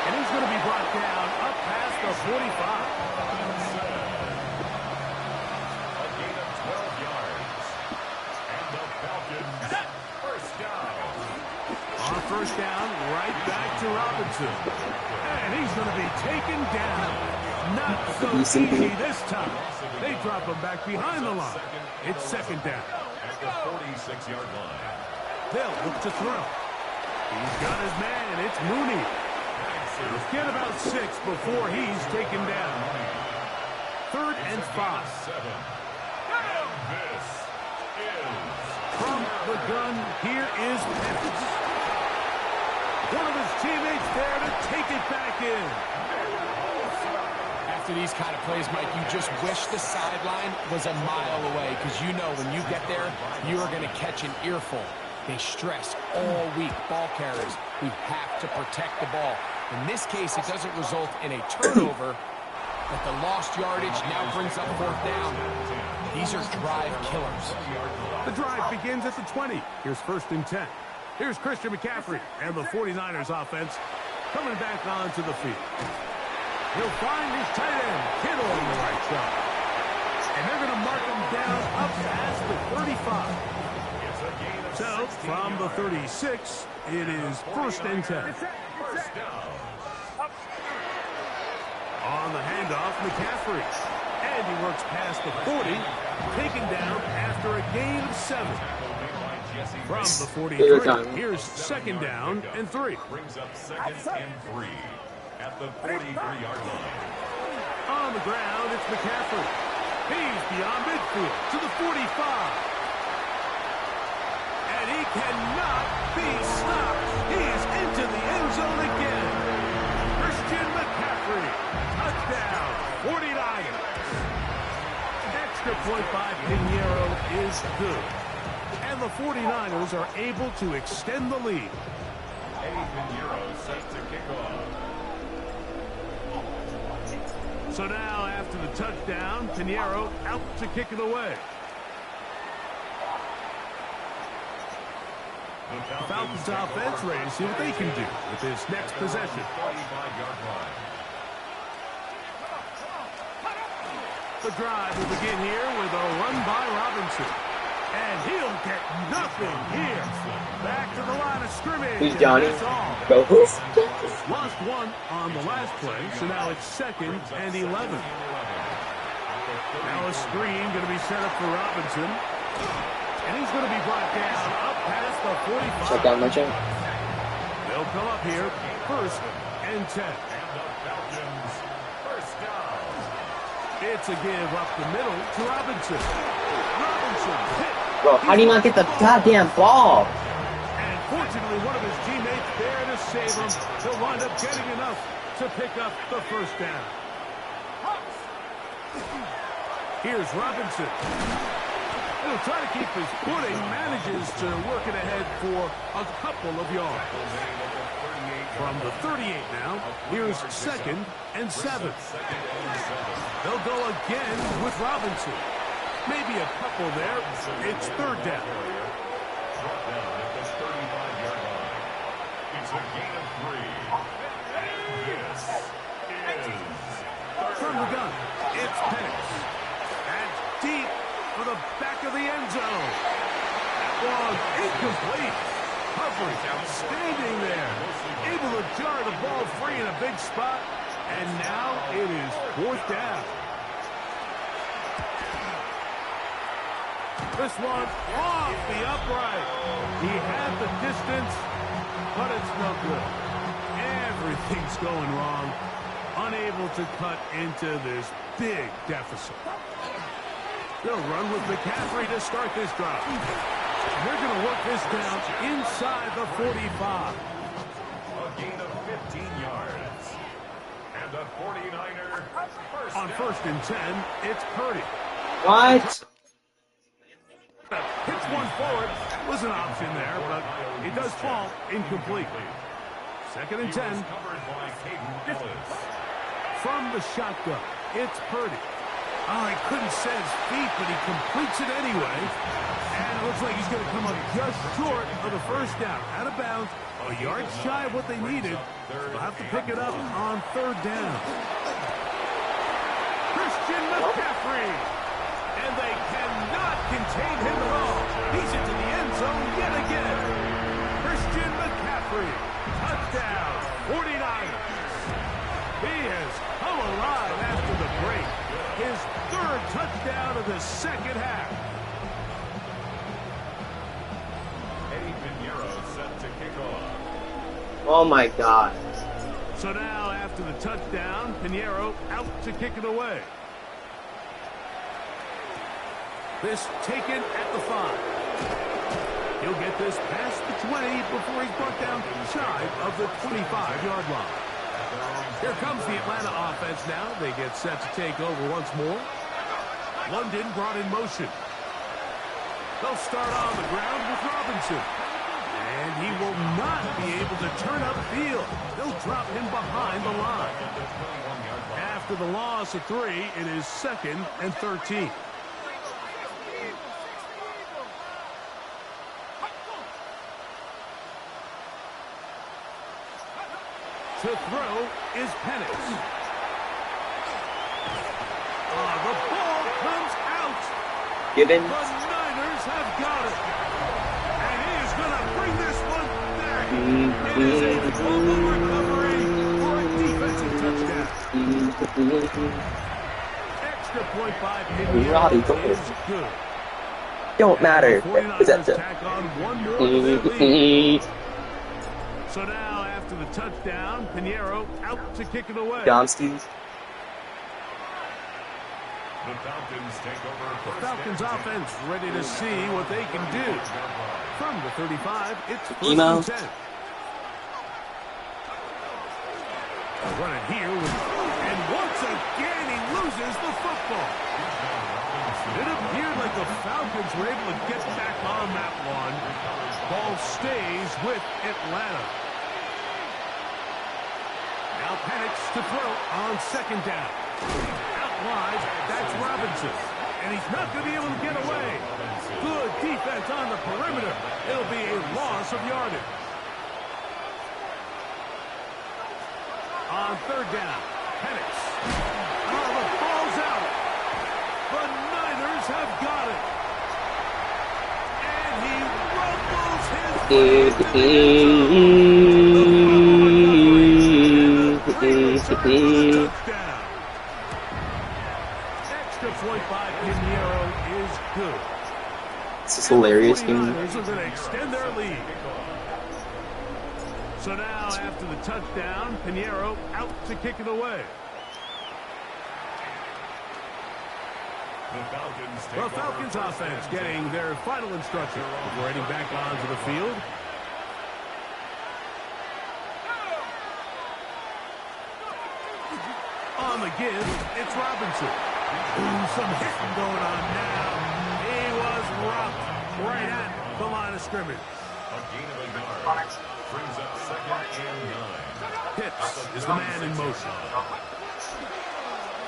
Speaker 3: And he's going to be brought down up past the 45. On first down, right back to Robinson. And he's going to be taken down. Not so easy this time. They drop him back behind the line. It's second down.
Speaker 5: At the 46-yard line.
Speaker 3: They'll look to throw. He's got his man. It's Mooney. He'll get about 6 before he's taken down. 3rd and 5.
Speaker 5: And this is
Speaker 3: From the gun, here is Penix. One of his teammates there to take it back in.
Speaker 4: After these kind of plays, Mike, you just wish the sideline was a mile away because you know when you get there, you are going to catch an earful. They stress all week, ball carriers. We have to protect the ball. In this case, it doesn't result in a turnover, but the lost yardage now brings up 4th down. These are drive killers.
Speaker 3: The drive begins at the 20. Here's 1st and 10. Here's Christian McCaffrey and the 49ers offense coming back onto the field. He'll find his tight end, Kittle, on the right side. And they're going to mark him down up past the 35. So, from the 36, it is 1st and 10. On the handoff, McCaffrey. And he works past the 40, taken down after a gain of 7. From the 43, here's 2nd down and 3.
Speaker 5: Brings up 2nd and 3 at the 43-yard line.
Speaker 3: On the ground, it's McCaffrey. He's beyond midfield to the 45. And he cannot be stopped. He is into the end zone again. Christian McCaffrey. Touchdown. Pinheiro is good. And the 49ers are able to extend the lead.
Speaker 5: Eddie Pinheiro set to kick off.
Speaker 3: So now, after the touchdown, Pinheiro out to kick it away. The Falcons offense ready to see what they can do with this next possession. The drive will begin here with a run by Robinson. And he'll get nothing here. Back to the line of scrimmage.
Speaker 1: Who's Johnny?
Speaker 3: Go. Lost one on the last play, so now it's 2nd and 11. Now a screen going to be set up for Robinson. And he's going to be brought down up past the 45.
Speaker 1: Check out my check.
Speaker 3: They'll come up here, 1st and 10.
Speaker 5: And the Falcons, first down.
Speaker 3: It's a give up the middle to Robinson. Robinson hit.
Speaker 1: Bro, how do you not get the goddamn ball?
Speaker 3: And fortunately, one of his teammates there to save him. He'll wind up getting enough to pick up the 1st down. Here's Robinson. He'll try to keep his footing, manages to work it ahead for a couple of yards. From the 38 now, here's 2nd and 7. They'll go again with Robinson. Maybe a couple there. It's 3rd down.
Speaker 5: Brought down at the 35-yard line. It's a gain of 3. And this is
Speaker 3: From the gun, it's Penix. And deep for the back of the end zone. That was incomplete. Coverage outstanding there. Able to jar the ball free in a big spot. And now it is 4th down. This one off the upright. He had the distance, but it's no good. Everything's going wrong. Unable to cut into this big deficit. They'll run with McCaffrey to start this drive. They're going to work this down inside the 45.
Speaker 5: a gain of 15 yards. And the 49er first
Speaker 3: On 1st and 10, it's Purdy.
Speaker 1: What?
Speaker 3: Hits one forward. Was an option there, but it does fall incomplete. 2nd and 10.
Speaker 5: covered by Caden Ellis.
Speaker 3: From the shotgun, it's Purdy. Oh, he couldn't set his feet, but he completes it anyway. And it looks like he's going to come up just short of the 1st down. Out of bounds, a yard shy of what they needed. They'll have to pick it up on 3rd down. Christian McCaffrey. And they cannot contain him at all. He's into the end zone yet again. Christian McCaffrey. Touchdown, 49ers. He has come alive after the break. His 3rd touchdown of the 2nd half.
Speaker 5: Eddie Pinheiro set to kick off.
Speaker 1: Oh my God.
Speaker 3: So now, after the touchdown, Pinheiro out to kick it away. This taken at the 5. He'll get this past the 20 before he's brought down shy of the 25-yard line. Here comes the Atlanta offense now. They get set to take over once more. London brought in motion. They'll start on the ground with Robinson. And he will not be able to turn upfield. They'll drop him behind the line. After the loss of 3, it is 2nd and 13. To throw is Penix. The ball comes out.
Speaker 1: Given.
Speaker 3: The Niners have got it. And he is going to bring this one back. It is a global recovery for a defensive touchdown. Extra point by Pinheiro is good.
Speaker 1: Don't matter.
Speaker 3: Is that tack on one more to their lead. So now, after the touchdown, Pinheiro out to kick it away.
Speaker 1: Johnston.
Speaker 5: The Falcons take over.
Speaker 3: The Falcons offense ready to see what they can do. From the 35, it's 1st and 10. Run it here, and once again he loses the football. It appeared like the Falcons were able to get back on that one. Ball stays with Atlanta. Now Penix to throw on second down. Out wide, that's Robinson. And he's not going to be able to get away. Good defense on the perimeter. It'll be a loss of yardage. On third down, Penix. Oh, the ball's out. The Niners have got it. And he rumbles his way into the end zone. Touchdown. Extra point by Pinheiro is good.
Speaker 1: This is hilarious, dude.
Speaker 3: The 49ers are going to extend their lead. So now, after the touchdown, Pinheiro out to kick it away. The Falcons offense getting their final instruction before heading back onto the field. On the give, it's Robinson. Ooh, some hitting going on now. He was rocked right at the line of scrimmage.
Speaker 5: A gain of a yard. Brings up second and 9.
Speaker 3: Pitts is the man in motion.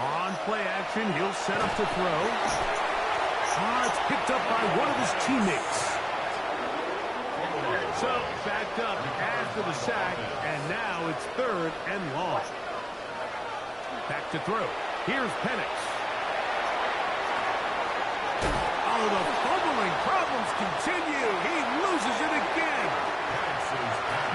Speaker 3: On play action, he'll set up to throw. It's picked up by one of his teammates. So, backed up after the sack, and now it's third and long. Back to throw. Here's Penix. Oh, the fumbling problems continue. He loses it again.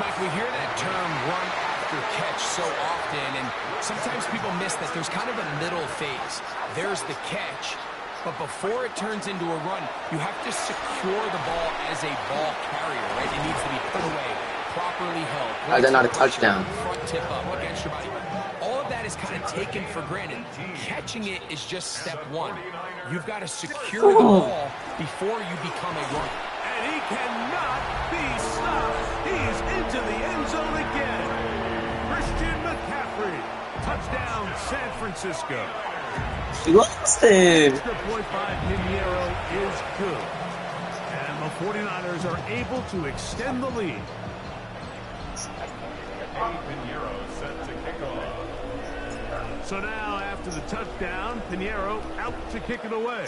Speaker 4: Mike, we hear that term run after catch so often, and sometimes people miss that there's kind of a middle phase. There's the catch, but before it turns into a run, you have to secure the ball as a ball carrier, right? It needs to be put away, properly held.
Speaker 1: Why is that not a touchdown?
Speaker 4: Front tip up against your body. All of that is kind of taken for granted. Catching it is just step one. You've got to secure the ball before you become a runner.
Speaker 3: And he cannot be stopped. He's into the end zone again. Christian McCaffrey. Touchdown, San Francisco.
Speaker 1: He lost it.
Speaker 3: Extra point by Pinheiro is good. And the 49ers are able to extend the lead.
Speaker 5: Pinheiro set to kick off.
Speaker 3: So now, after the touchdown, Pinheiro out to kick it away.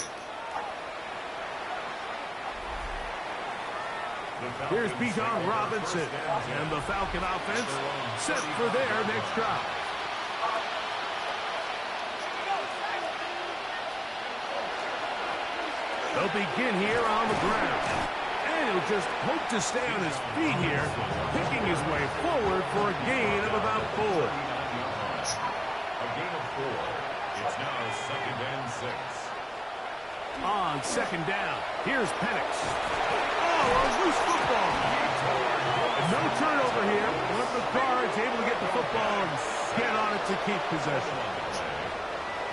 Speaker 3: Here's Bijan Robinson, and the Falcon offense set for their next drive. They'll begin here on the ground. And he'll just hope to stay on his feet here, picking his way forward for a gain of about 4.
Speaker 5: A gain of 4. It's now second and 6.
Speaker 3: On second down, here's Penix. Oh, a loose football. No turnover here. One of the guards able to get the football and get on it to keep possession.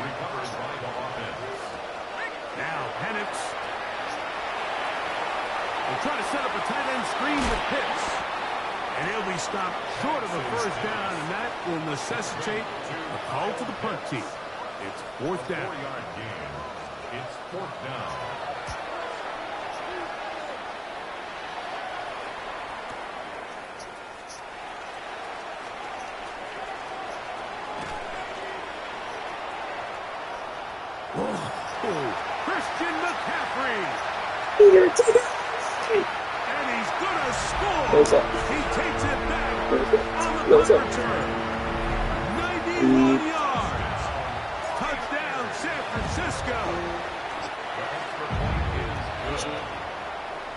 Speaker 5: Recovered by the offense.
Speaker 3: Now Penix. They'll try to set up a tight end screen with Pitts. And he'll be stopped short of the first down, and that will necessitate a call to the punt team. It's fourth down.
Speaker 5: 4-yard gain. It's fourth down.
Speaker 3: Christian McCaffrey. And he's going to score. He takes it back on the punt return. 91 yards. Touchdown, San Francisco.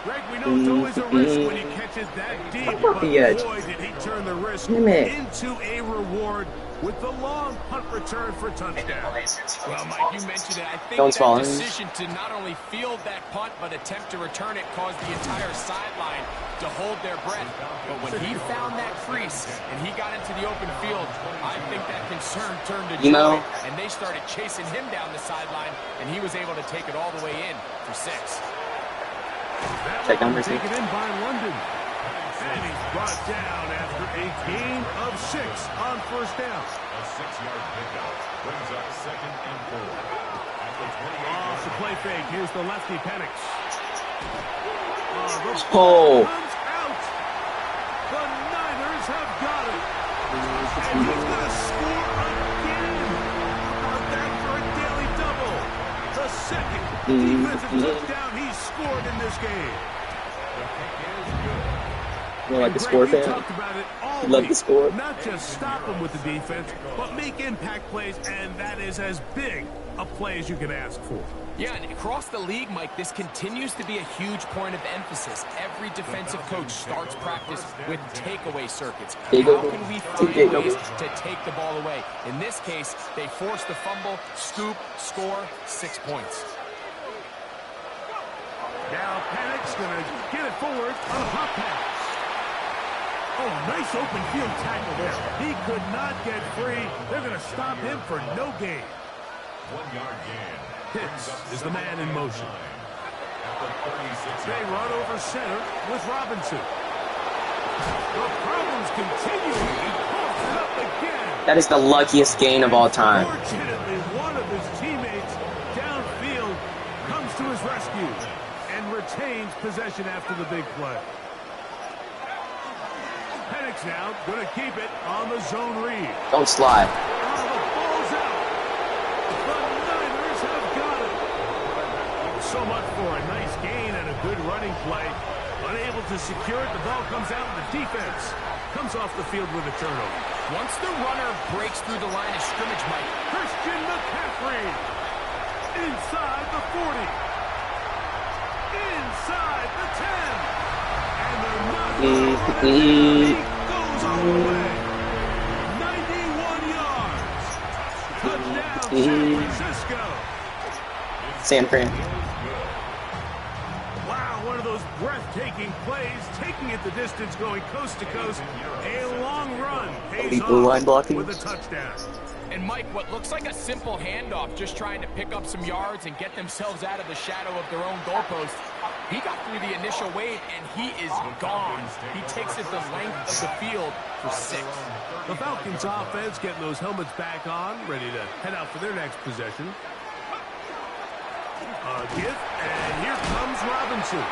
Speaker 3: Greg, we know it's always a risk when he catches that deep, but boy, did he turn the risk into a reward with the long punt return for touchdown.
Speaker 4: Well, Mike, you mentioned it. I think that decision to not only field that punt but attempt to return it caused the entire sideline to hold their breath. But when he found that crease and he got into the open field, I think that concern turned to joy, and they started chasing him down the sideline, and he was able to take it all the way in for 6.
Speaker 3: Check down taken in by London. And he's brought down after a gain of 6 on first down.
Speaker 5: A 6-yard pickup brings up second and 4. At the
Speaker 3: Off the play fake. Here's the lefty, Penix.
Speaker 1: Oh.
Speaker 3: Comes out. The Niners have got it. And he's going to score again. On that for a daily double. The second defensive touchdown he's scored in this game.
Speaker 1: You know, like the score fan? You love the score?
Speaker 3: Not just stop them with the defense, but make impact plays, and that is as big a play as you can ask for.
Speaker 4: Yeah, and across the league, Mike, this continues to be a huge point of emphasis. Every defensive coach starts practice with takeaway circuits. How can we find ways to take the ball away? In this case, they force the fumble, scoop, score, 6 points.
Speaker 3: Now Penix going to get it forward on a pop pass. Oh, nice open field tackle there. He could not get free. They're going to stop him for no gain.
Speaker 5: 1 yard gain.
Speaker 3: Pitts is the man in motion. They run over center with Robinson. The problems continue. He pulls it up again.
Speaker 1: That is the luckiest gain of all time.
Speaker 3: Fortunately, one of his teammates downfield comes to his rescue and retains possession after the big play. Penix now going to keep it on the zone read.
Speaker 1: Don't slide.
Speaker 3: The ball's out. The Niners have got it. So much for a nice gain and a good running play. Unable to secure it, the ball comes out and the defense comes off the field with a turnover.
Speaker 4: Once the runner breaks through the line of scrimmage, Mike.
Speaker 3: Christian McCaffrey inside the 40. Inside the 10. And they're not going to run it down. He goes all the way. 91 yards. Touchdown, San Francisco.
Speaker 1: San Fran.
Speaker 3: Wow, one of those breathtaking plays, taking it the distance, going coast to coast. A long run pays off with a touchdown.
Speaker 4: And Mike, what looks like a simple handoff, just trying to pick up some yards and get themselves out of the shadow of their own goalpost. He got through the initial wave, and he is gone. He takes it the length of the field for 6.
Speaker 3: The Falcons offense getting those helmets back on, ready to head out for their next possession. A give, and here comes Robinson.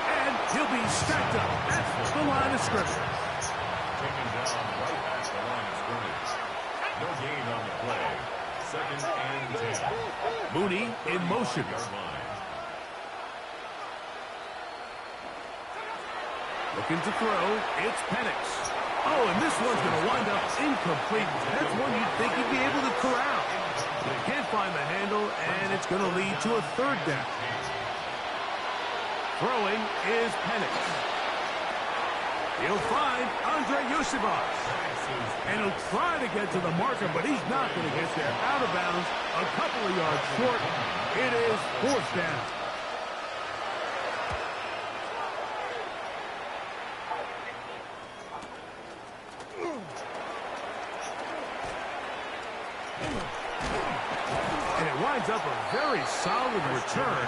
Speaker 3: And he'll be stacked up at the line of scrimmage.
Speaker 5: Taken down right at the line of scrimmage. No gain on the play. 2nd and 10.
Speaker 3: Mooney in motion. Looking to throw, it's Penix. Oh, and this one's going to wind up incomplete. That's one you'd think he'd be able to corral. They can't find the handle, and it's going to lead to a 3rd down. Throwing is Penix. He'll find Andre Yosibas. And he'll try to get to the marker, but he's not going to get there. Out of bounds, a couple of yards short. It is 4th down. And it winds up a very solid return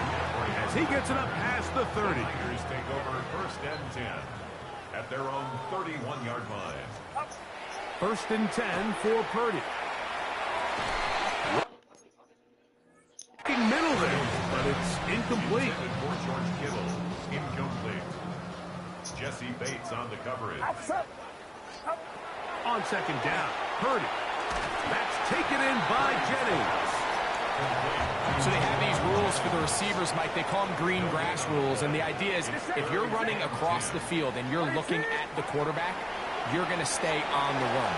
Speaker 3: as he gets it up past the 30.
Speaker 5: Tigers take over 1st and 10 at their own 31-yard line.
Speaker 3: 1st and 10 for Purdy. Middle there, but it's incomplete.
Speaker 5: For George Kittle, incomplete. Jesse Bates on the coverage.
Speaker 3: On 2nd down, Purdy. That's taken in by Jennings.
Speaker 4: So they have these rules for the receivers, Mike. They call them green grass rules. And the idea is if you're running across the field and you're looking at the quarterback, you're going to stay on the run.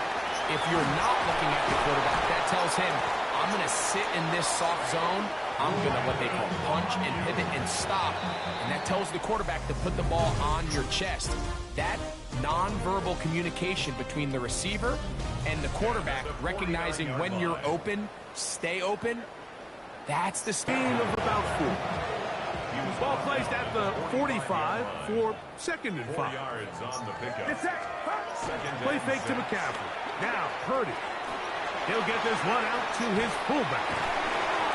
Speaker 4: If you're not looking at the quarterback, that tells him, I'm going to sit in this soft zone. I'm going to what they call punch and pivot and stop. And that tells the quarterback to put the ball on your chest. That nonverbal communication between the receiver and the quarterback, recognizing when you're open, stay open, that's the
Speaker 3: Gain of about 4. Ball placed at the 45 for 2nd and 5.
Speaker 5: 4 yards on the pickup.
Speaker 3: Play fake to McCaffrey. Now Purdy. He'll get this one out to his fullback.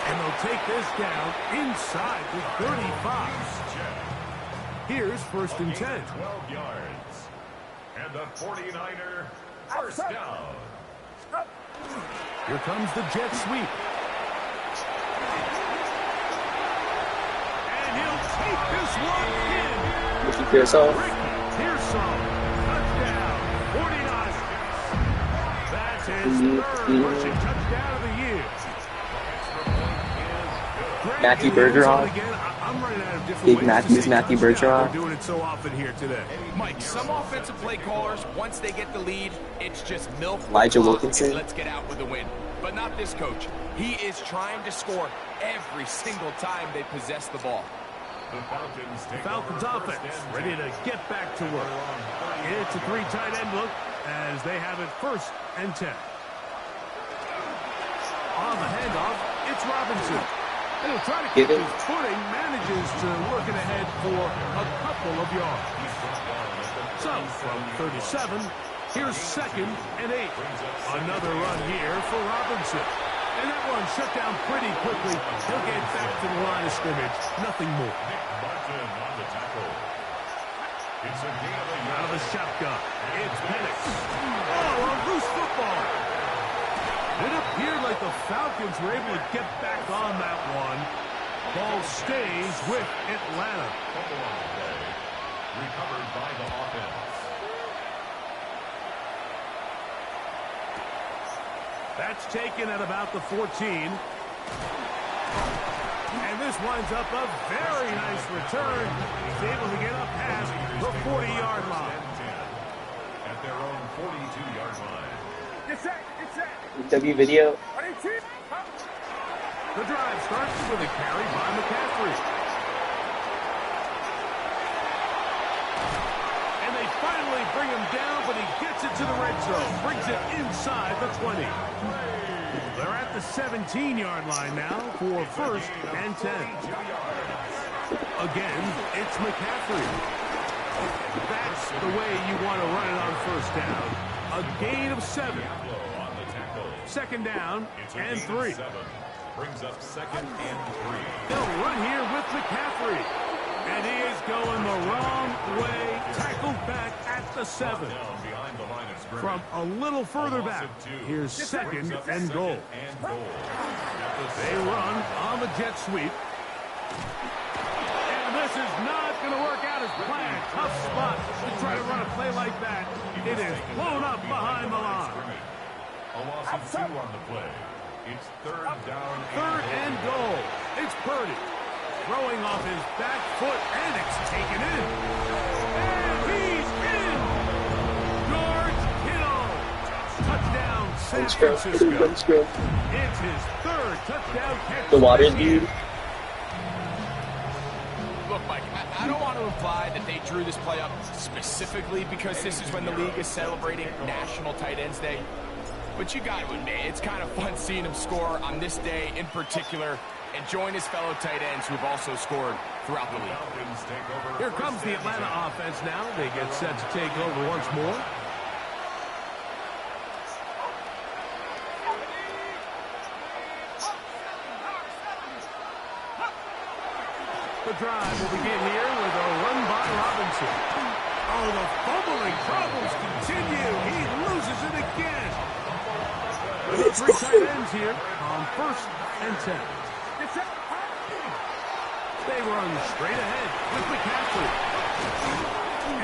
Speaker 3: And they'll take this down inside the 35. Here's 1st and 10.
Speaker 5: 12 yards. And the 49er first down.
Speaker 3: Here comes the jet sweep. take this one in.
Speaker 1: Ricky Pearsall.
Speaker 3: Pearsall, touchdown, 49. That's his third rushing touchdown of the year.
Speaker 1: Matthew Bergeron. Big Matthews, Matthew Bergeron.
Speaker 3: We're doing it so often here today.
Speaker 4: Mike, some offensive play callers, once they get the lead, it's just milk.
Speaker 1: Elijah Wilkinson.
Speaker 4: Let's get out with a win. But not this coach. He is trying to score every single time they possess the ball.
Speaker 5: The
Speaker 3: Falcons offense ready to get back to work. It's a 3 tight end look as they have it 1st and 10. On the handoff, it's Robinson. He'll try to keep his footing, manages to work it ahead for a couple of yards. So, from 37, here's 2nd and 8. Another run here for Robinson. And that one shut down pretty quickly. He'll get back to the line of scrimmage. Nothing more. Out of the shotgun, it's Penix. Oh, a loose football. It appeared like the Falcons were able to get back on that one. Ball stays with Atlanta.
Speaker 5: Recovered by the offense.
Speaker 3: That's taken at about the 14. And this winds up a very nice return. He's able to get up past the 40-yard line.
Speaker 5: At their own 42-yard line.
Speaker 1: W video.
Speaker 3: The drive starts with a carry by McCaffrey. And they finally bring him down, but he gets it to the red zone. Brings it inside the 20. They're at the 17-yard line now for 1st and 10. Again, it's McCaffrey. That's the way you want to run it on 1st down. A gain of 7. 2nd down and 3.
Speaker 5: Brings up 2nd and 3.
Speaker 3: They'll run here with McCaffrey. And he is going the wrong way. Tackled back at the 7. From a little further back, here's 2nd and goal. They run on the jet sweep. And this is not going to work out as planned. Tough spot to try to run a play like that. It is blown up behind the line.
Speaker 5: A loss of 2 on the play. It's 3rd down.
Speaker 3: 3rd and goal. It's Purdy. Throwing off his back foot, and it's taken in. And he's in! George Kittle! Touchdown, San Francisco. It's his 3rd touchdown catch.
Speaker 1: The water dude.
Speaker 4: Look, Mike, I don't want to imply that they drew this play up specifically because this is when the league is celebrating National Tight Ends Day. But you got to admit, it's kind of fun seeing him score on this day in particular and join his fellow tight ends who've also scored throughout the league.
Speaker 3: Here comes the Atlanta offense now. They get set to take over once more. The drive will begin here with a run by Robinson. Oh, the fumbling problems continue. He loses it again. The 3 tight ends here on 1st and 10. They run straight ahead with McCaffrey.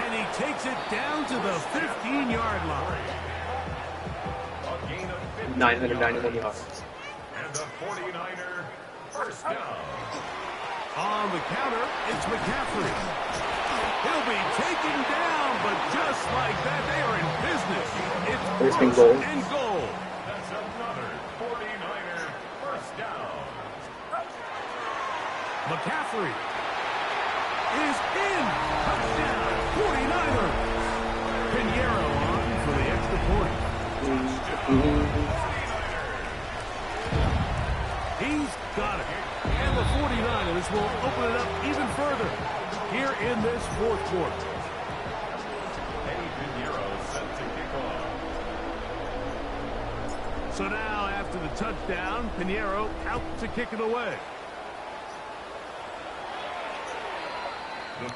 Speaker 3: And he takes it down to the 15-yard line.
Speaker 1: 991 yards.
Speaker 5: And the 49er 1st down.
Speaker 3: On the counter, it's McCaffrey. He'll be taken down, but just like that, they are in business. It's 1st and goal.
Speaker 5: That's another 49er 1st down.
Speaker 3: McCaffrey is in. Touchdown, 49ers. Pinheiro on for the extra point. He's got it. And the 49ers will open it up even further here in this 4th quarter.
Speaker 5: Pinheiro set to kick off.
Speaker 3: So now, after the touchdown, Pinheiro out to kick it away.
Speaker 5: The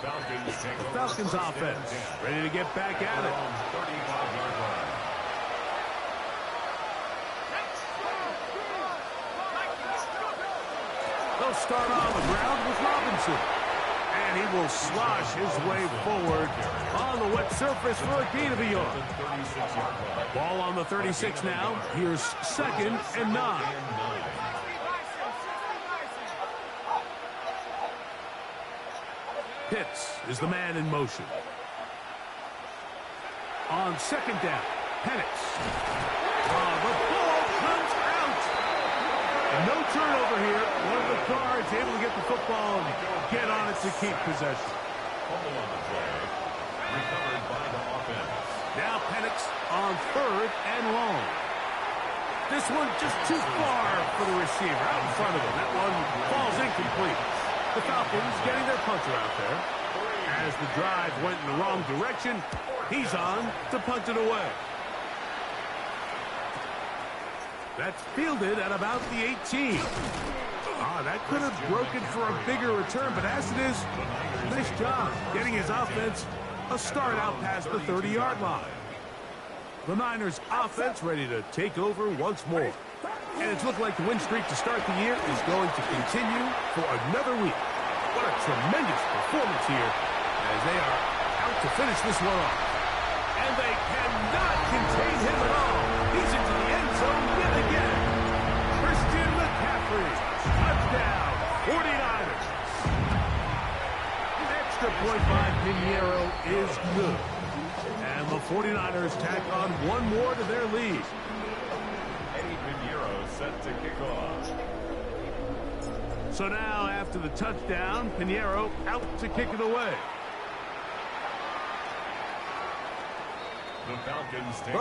Speaker 3: Falcons offense ready to get back at it.
Speaker 5: 35-yard line.
Speaker 3: They'll start on the ground with Robinson. And he will slosh his way forward on the wet surface for a gain of a yard. Ball on the 36 now. Here's 2nd and 9. Pitts is the man in motion. On 2nd down, Penix. The ball comes out. No turnover here. One of the guards able to get the football and get on it to keep possession.
Speaker 5: Fumble on the play. Recovered by the offense.
Speaker 3: Now Penix on 3rd and long. This one just too far for the receiver out in front of him. That one falls incomplete. The Falcons getting their punter out there. As the drive went in the wrong direction, he's on to punt it away. That's fielded at about the 18. That could have broken for a bigger return, but as it is, nice job getting his offense a start out past the 30-yard line. The Niners offense ready to take over once more. And it's looked like the win streak to start the year is going to continue for another week. What a tremendous performance here as they are out to finish this one off. And they cannot contain him at all. He's into the end zone yet again. Christian McCaffrey, touchdown, 49ers. Extra point by Pinheiro is good. And the 49ers tack on one more to their lead.
Speaker 5: Eddie Pinheiro set to kick off.
Speaker 3: So now, after the touchdown, Pinheiro out to kick it away. The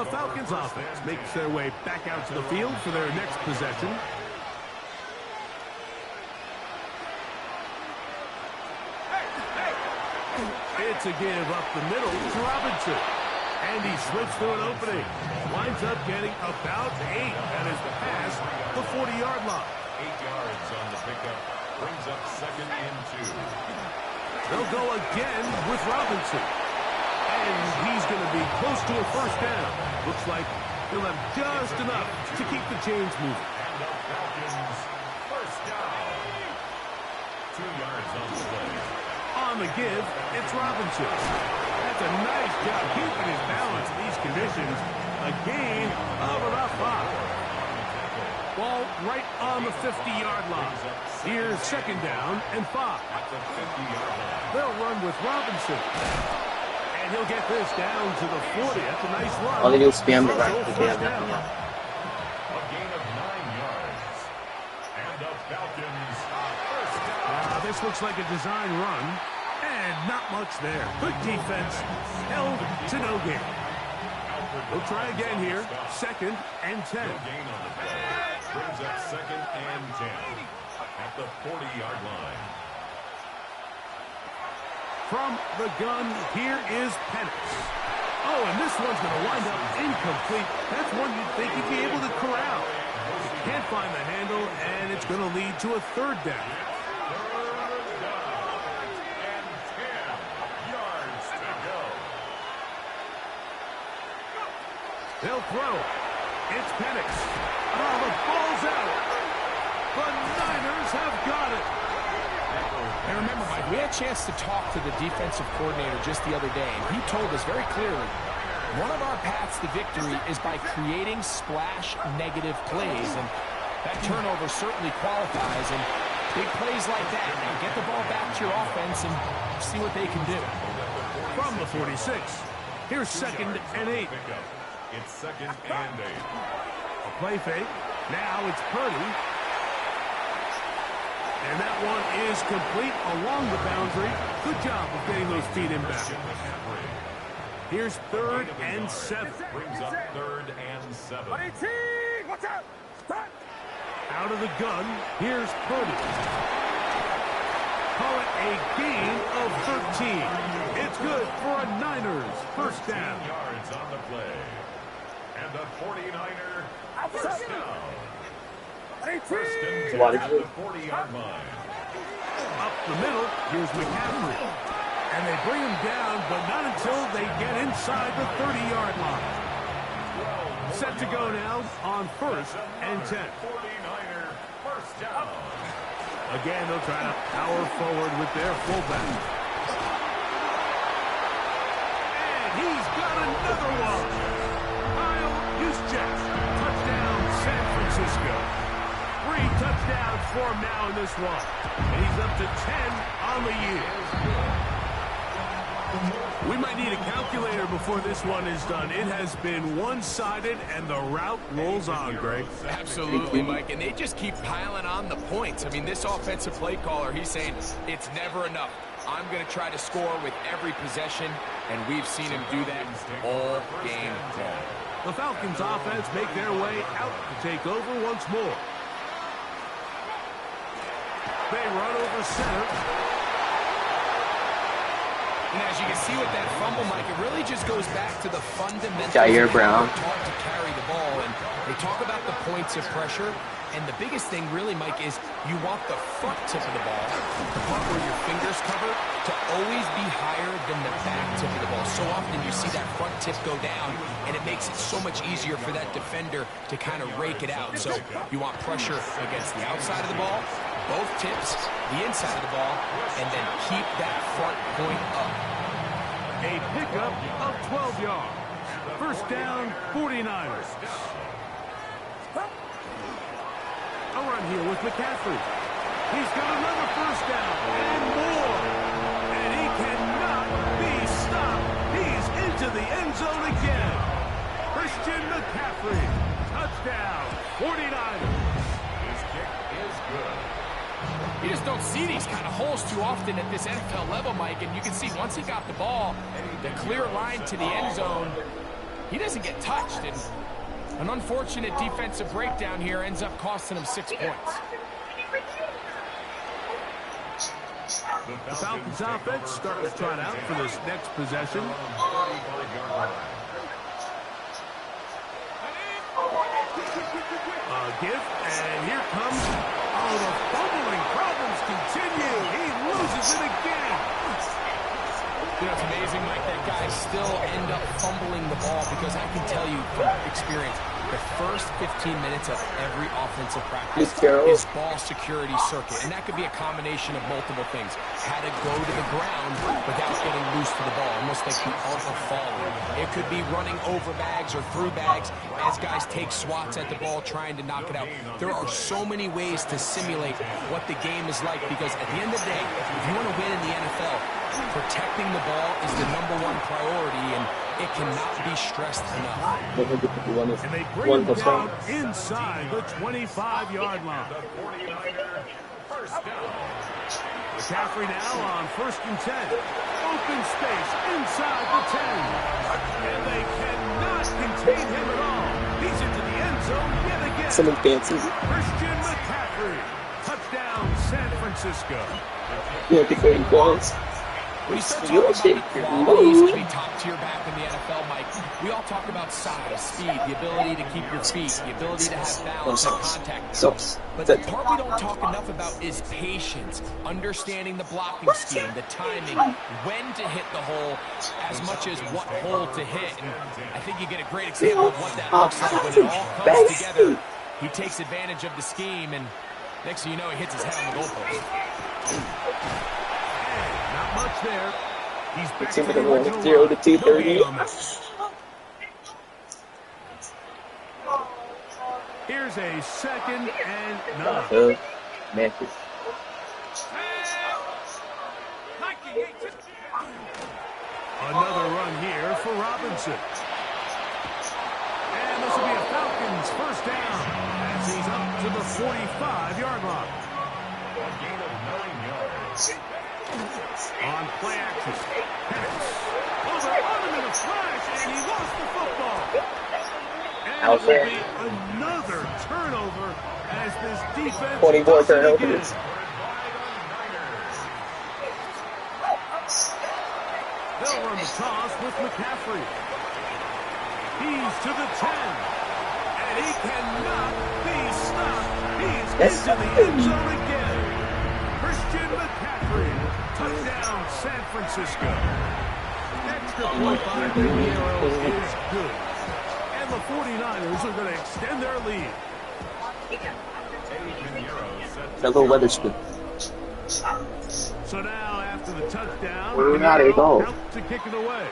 Speaker 3: Falcons offense makes their way back out to the field for their next possession. It's a give up the middle to Robinson. And he slips through an opening. Winds up getting about 8. That is past the 40-yard line.
Speaker 5: 8 yards on the pickup. Brings up 2nd and 2.
Speaker 3: They'll go again with Robinson. And he's going to be close to a first down. Looks like he'll have just enough to keep the chains moving.
Speaker 5: And the Falcons, first down. 2 yards on the play.
Speaker 3: On the give, it's Robinson. That's a nice job keeping his balance in these conditions. A gain of about 5. Ball right on the 50-yard line. Here's 2nd down and 5.
Speaker 5: At the 50-yard line.
Speaker 3: They'll run with Robinson. And he'll get this down to the 40. That's a nice run.
Speaker 1: All they do is spam the right.
Speaker 5: A gain of 9 yards. And the Falcons, first down.
Speaker 3: This looks like a design run. And not much there. Good defense. Held to no gain. We'll try again here. 2nd and 10.
Speaker 5: No gain on the play. Brings up 2nd and 10. At the 40-yard line.
Speaker 3: From the gun, here is Penix. Oh, and this one's going to wind up incomplete. That's one you'd think he'd be able to corral. He can't find the handle, and it's going to lead to a 3rd down.
Speaker 5: And 10 yards to go.
Speaker 3: They'll throw. It's Penix. Oh, the ball's out. The Niners have got it.
Speaker 4: And remember, Mike, we had a chance to talk to the defensive coordinator just the other day, and he told us very clearly, one of our paths to victory is by creating splash negative plays, and that turnover certainly qualifies, and big plays like that, now get the ball back to your offense and see what they can do.
Speaker 3: From the 46, here's 2nd and 8.
Speaker 5: It's 2nd and 8.
Speaker 3: A play fake. Now it's Purdy. And that one is complete along the boundary. Good job of getting those feet in back. Here's 3rd and 7.
Speaker 5: Brings up 3rd and 7.
Speaker 3: Out of the gun, here's Purdy. Call it a gain of 13. It's good for a Niners first down.
Speaker 5: 15 yards on the play. And the 49er first down. First and 10 at the 40-yard line.
Speaker 3: Up the middle, here's McCaffrey. And they bring him down, but not until they get inside the 30-yard line. Set to go now on 1st and 10.
Speaker 5: 49er first down.
Speaker 3: Again, they'll try to power forward with their fullback. And he's got another one. Kyle Juszczyk. Touchdown, San Francisco. 3 touchdowns for him now in this one. And he's up to 10 on the year. We might need a calculator before this one is done. It has been one-sided, and the route rolls on, Greg.
Speaker 4: Absolutely, Mike. And they just keep piling on the points. I mean, this offensive play caller, he's saying it's never enough. I'm going to try to score with every possession, and we've seen him do that all game long.
Speaker 3: The Falcons offense make their way out to take over once more. They run over center.
Speaker 4: And as you can see with that fumble, Mike, it really just goes back to the fundamentals.
Speaker 1: Jair Brown.
Speaker 4: Taught to carry the ball, and they talk about the points of pressure. And the biggest thing really, Mike, is you want the front tip of the ball, the part where your fingers cover, to always be higher than the back tip of the ball. So often you see that front tip go down, and it makes it so much easier for that defender to kind of rake it out. So you want pressure against the outside of the ball, both tips, the inside of the ball, and then keep that front point up.
Speaker 3: A pickup of 12 yards. First down, 49ers. A run here with McCaffrey. He's got another first down and more. And he cannot be stopped. He's into the end zone again. Christian McCaffrey. Touchdown, 49ers.
Speaker 5: His kick is good.
Speaker 4: You just don't see these kind of holes too often at this NFL level, Mike. And you can see once he got the ball, the clear line to the end zone, he doesn't get touched. And an unfortunate defensive breakdown here ends up costing him 6 points.
Speaker 3: The Falcons offense starting to trot out for this next possession. Give, and here comes, the fumbling problems continue. He loses it again.
Speaker 4: You know, it's amazing, Mike, that guys still end up fumbling the ball, because I can tell you from experience, the first 15 minutes of every offensive practice is ball security circuit. And that could be a combination of multiple things. How to go to the ground without getting loose to the ball, almost like the art of falling. It could be running over bags or through bags as guys take swats at the ball trying to knock it out. There are so many ways to simulate what the game is like, because at the end of the day, if you want to win in the NFL, protecting the ball is the #1 priority, and it cannot be stressed enough.
Speaker 3: And they bring him down inside the 25-yard line. McCaffrey now on 1st and 10. Open space inside the 10. And they cannot contain him at all. He's into the end zone yet again.
Speaker 1: Something fancy.
Speaker 3: Christian McCaffrey. Touchdown, San Francisco.
Speaker 1: Yeah, before he falls.
Speaker 4: When you start talking about the qualities to be top-tier back in the NFL, Mike, we all talk about size, speed, the ability to keep your feet, the ability to have balance and contact. But the part we don't talk enough about is patience, understanding the blocking scheme, the timing, when to hit the hole, as much as what hole to hit. And I think you get a great example of what that looks like when it all comes together. He takes advantage of the scheme, and next thing you know, he hits his head on the goalpost.
Speaker 3: Not much there. He's back
Speaker 1: to the original 0 to 230.
Speaker 3: Here's a 2nd and 9.
Speaker 1: Memphis.
Speaker 3: Another run here for Robinson. And this will be a Falcons first down as he's up to the 45-yard line.
Speaker 5: A gain of 9 yards.
Speaker 3: On play action. Over on him in a flash, and he lost the football. And it will be another turnover as this defense
Speaker 1: 24 turnovers.
Speaker 3: They'll run the toss with McCaffrey. He's to the 10. And he cannot be stopped. He's into the end zone again. Christian McCaffrey. Touchdown, San Francisco. Extra point by Pinheiro is good. And the 49ers are going to extend their lead.
Speaker 1: That little weather spoon.
Speaker 3: So now, after the touchdown,
Speaker 1: where did it go?
Speaker 3: Help to kick it away.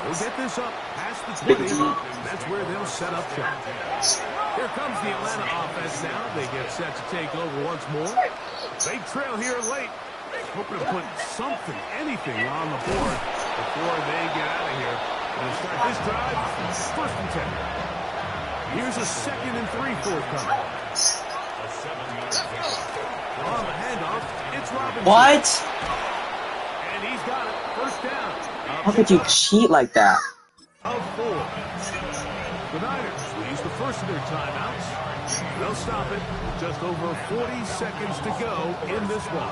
Speaker 3: We'll get this up past the 20. That's where they'll set up shop. Here comes the Atlanta offense now. They get set to take over once more. They trail here late. Hoping to put something, anything on the board before they get out of here. And start this drive, 1st and 10. Here's a 2nd and 3 forthcoming. On the handoff, it's Robinson.
Speaker 1: What?
Speaker 3: And he's got it. 1st down.
Speaker 1: How could you cheat like that?
Speaker 3: Of 4. The Niners will use the first of their timeouts. They'll stop it with just over 40 seconds to go in this one.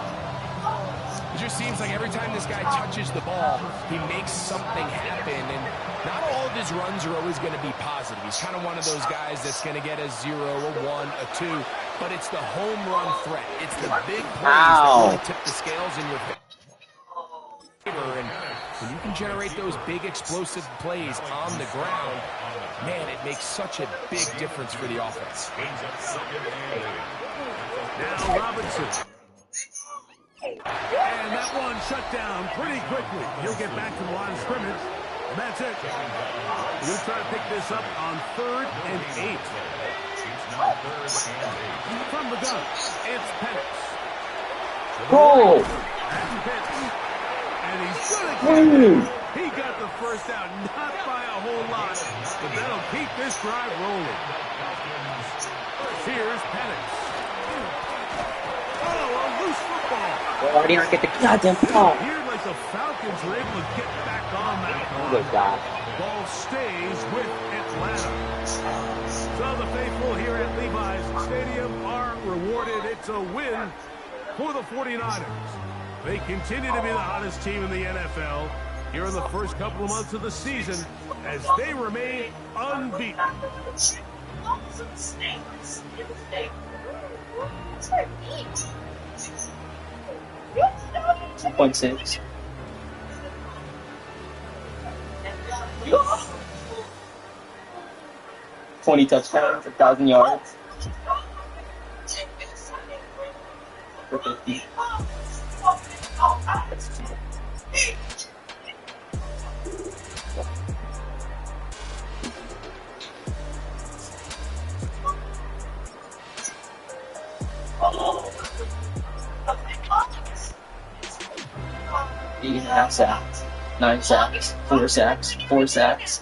Speaker 4: It just seems like every time this guy touches the ball, he makes something happen, and not all of his runs are always going to be positive. He's kind of one of those guys that's going to get a 0, a 1, a 2, but it's the home run threat. It's the big plays that really tip the scales in your favor, and when you can generate those big explosive plays on the ground, man, it makes such a big difference for the offense.
Speaker 3: Now Robinson. And that one shut down pretty quickly. He'll get back to the line of scrimmage. And that's it. He'll try to pick this up on 3rd and 8. From the gun, it's Penix.
Speaker 1: Oh!
Speaker 3: And he's going to get it. He got the 1st out, not by a whole lot, but that'll keep this drive rolling. Here's Penix. Oh, a loose football.
Speaker 1: Well, I didn't get the goddamn ball.
Speaker 3: Here, like the Falcons were able to get back on that
Speaker 1: Oh my God.
Speaker 3: ball stays with Atlanta. So the faithful here at Levi's Stadium are rewarded. It's a win for the 49ers. They continue to be the hottest team in the NFL here in the first couple of months of the season as they remain unbeaten.
Speaker 1: 2.6. Yeah. 20 touchdowns, 1,000 yards. For 50. Eight and a half sacks, 9 sacks, 4 sacks, 4 sacks.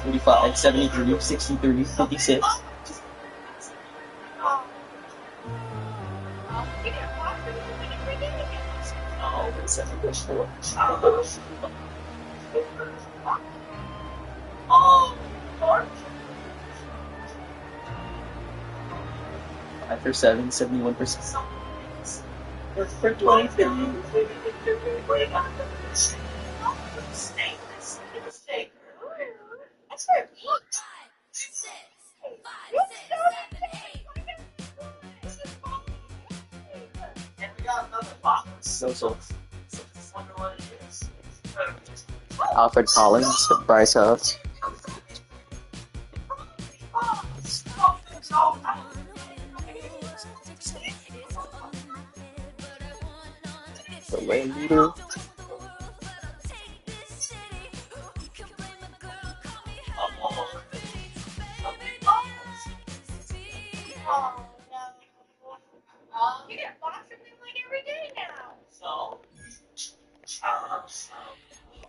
Speaker 1: $45, $73, $63, $56. Oh, but 74. After 71%. For 23. So. Alfred Collins, Bryce Huff. The lane leader.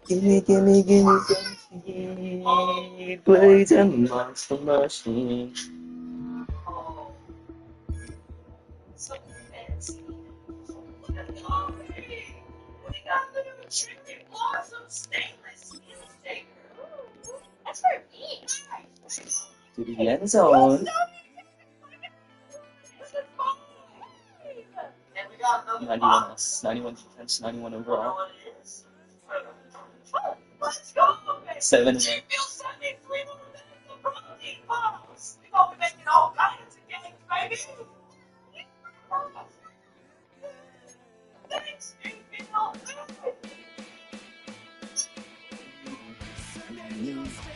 Speaker 1: Gimme, gimme, gimme some speed, blades and monster machine. So fancy. We got the extremely awesome stainless steel shaker. That's for me. To the end zone. And we got 91 else. 91 defense, 91 overall. Let's go. 7 and 8. We're gonna be making all kinds of games, baby. Thanks,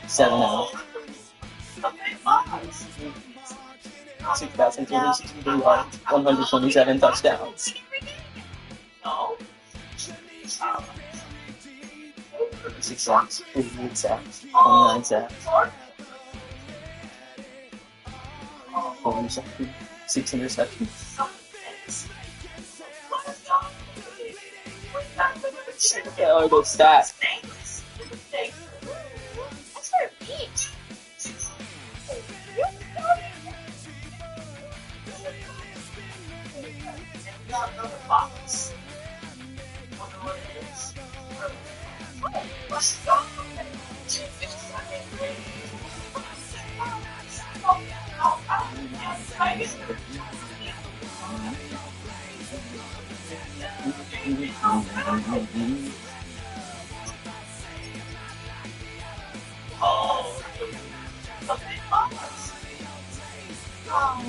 Speaker 1: 7 now. 6,262 yards, 127 touchdowns. 36 sacks, 48 sacks, 29 sacks. 4 interceptions, 6 interceptions. Yeah, all those stats.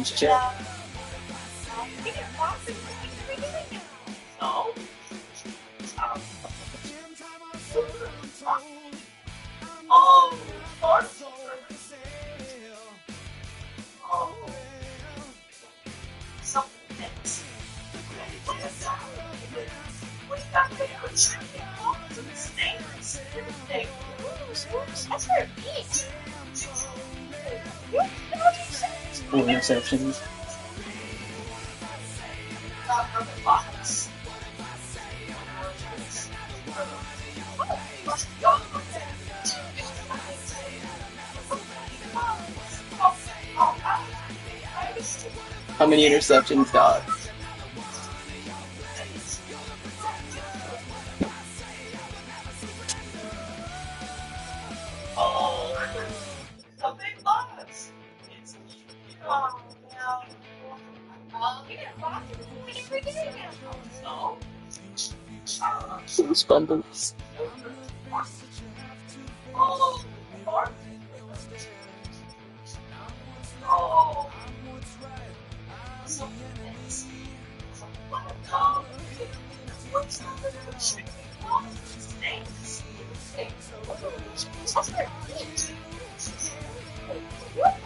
Speaker 1: Check. Four interceptions. How many interceptions, dog? Those bundles. That's for me.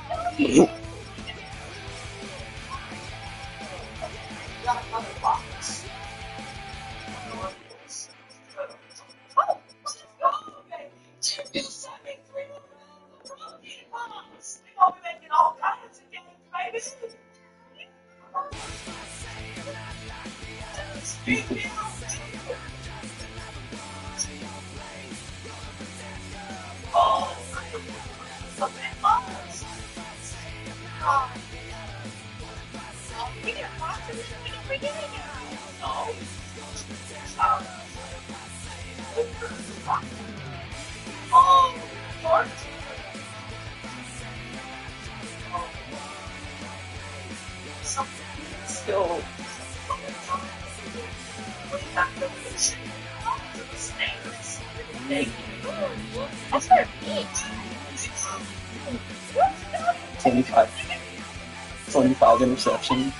Speaker 1: 25 interception.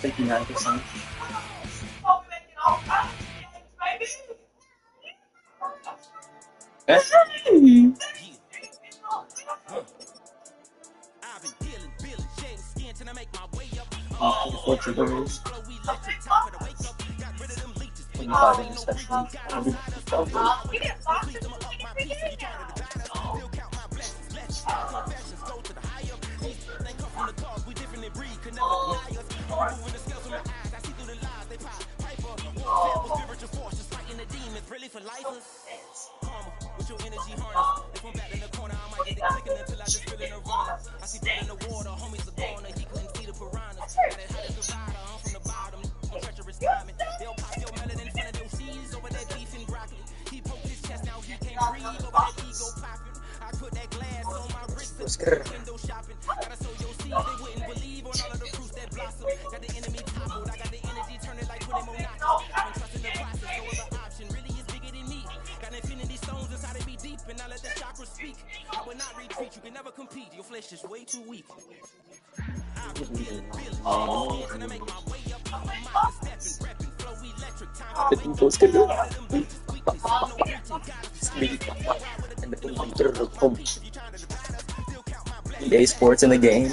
Speaker 1: 59%. What's the rules? 25 interceptions. EA Sports in the game.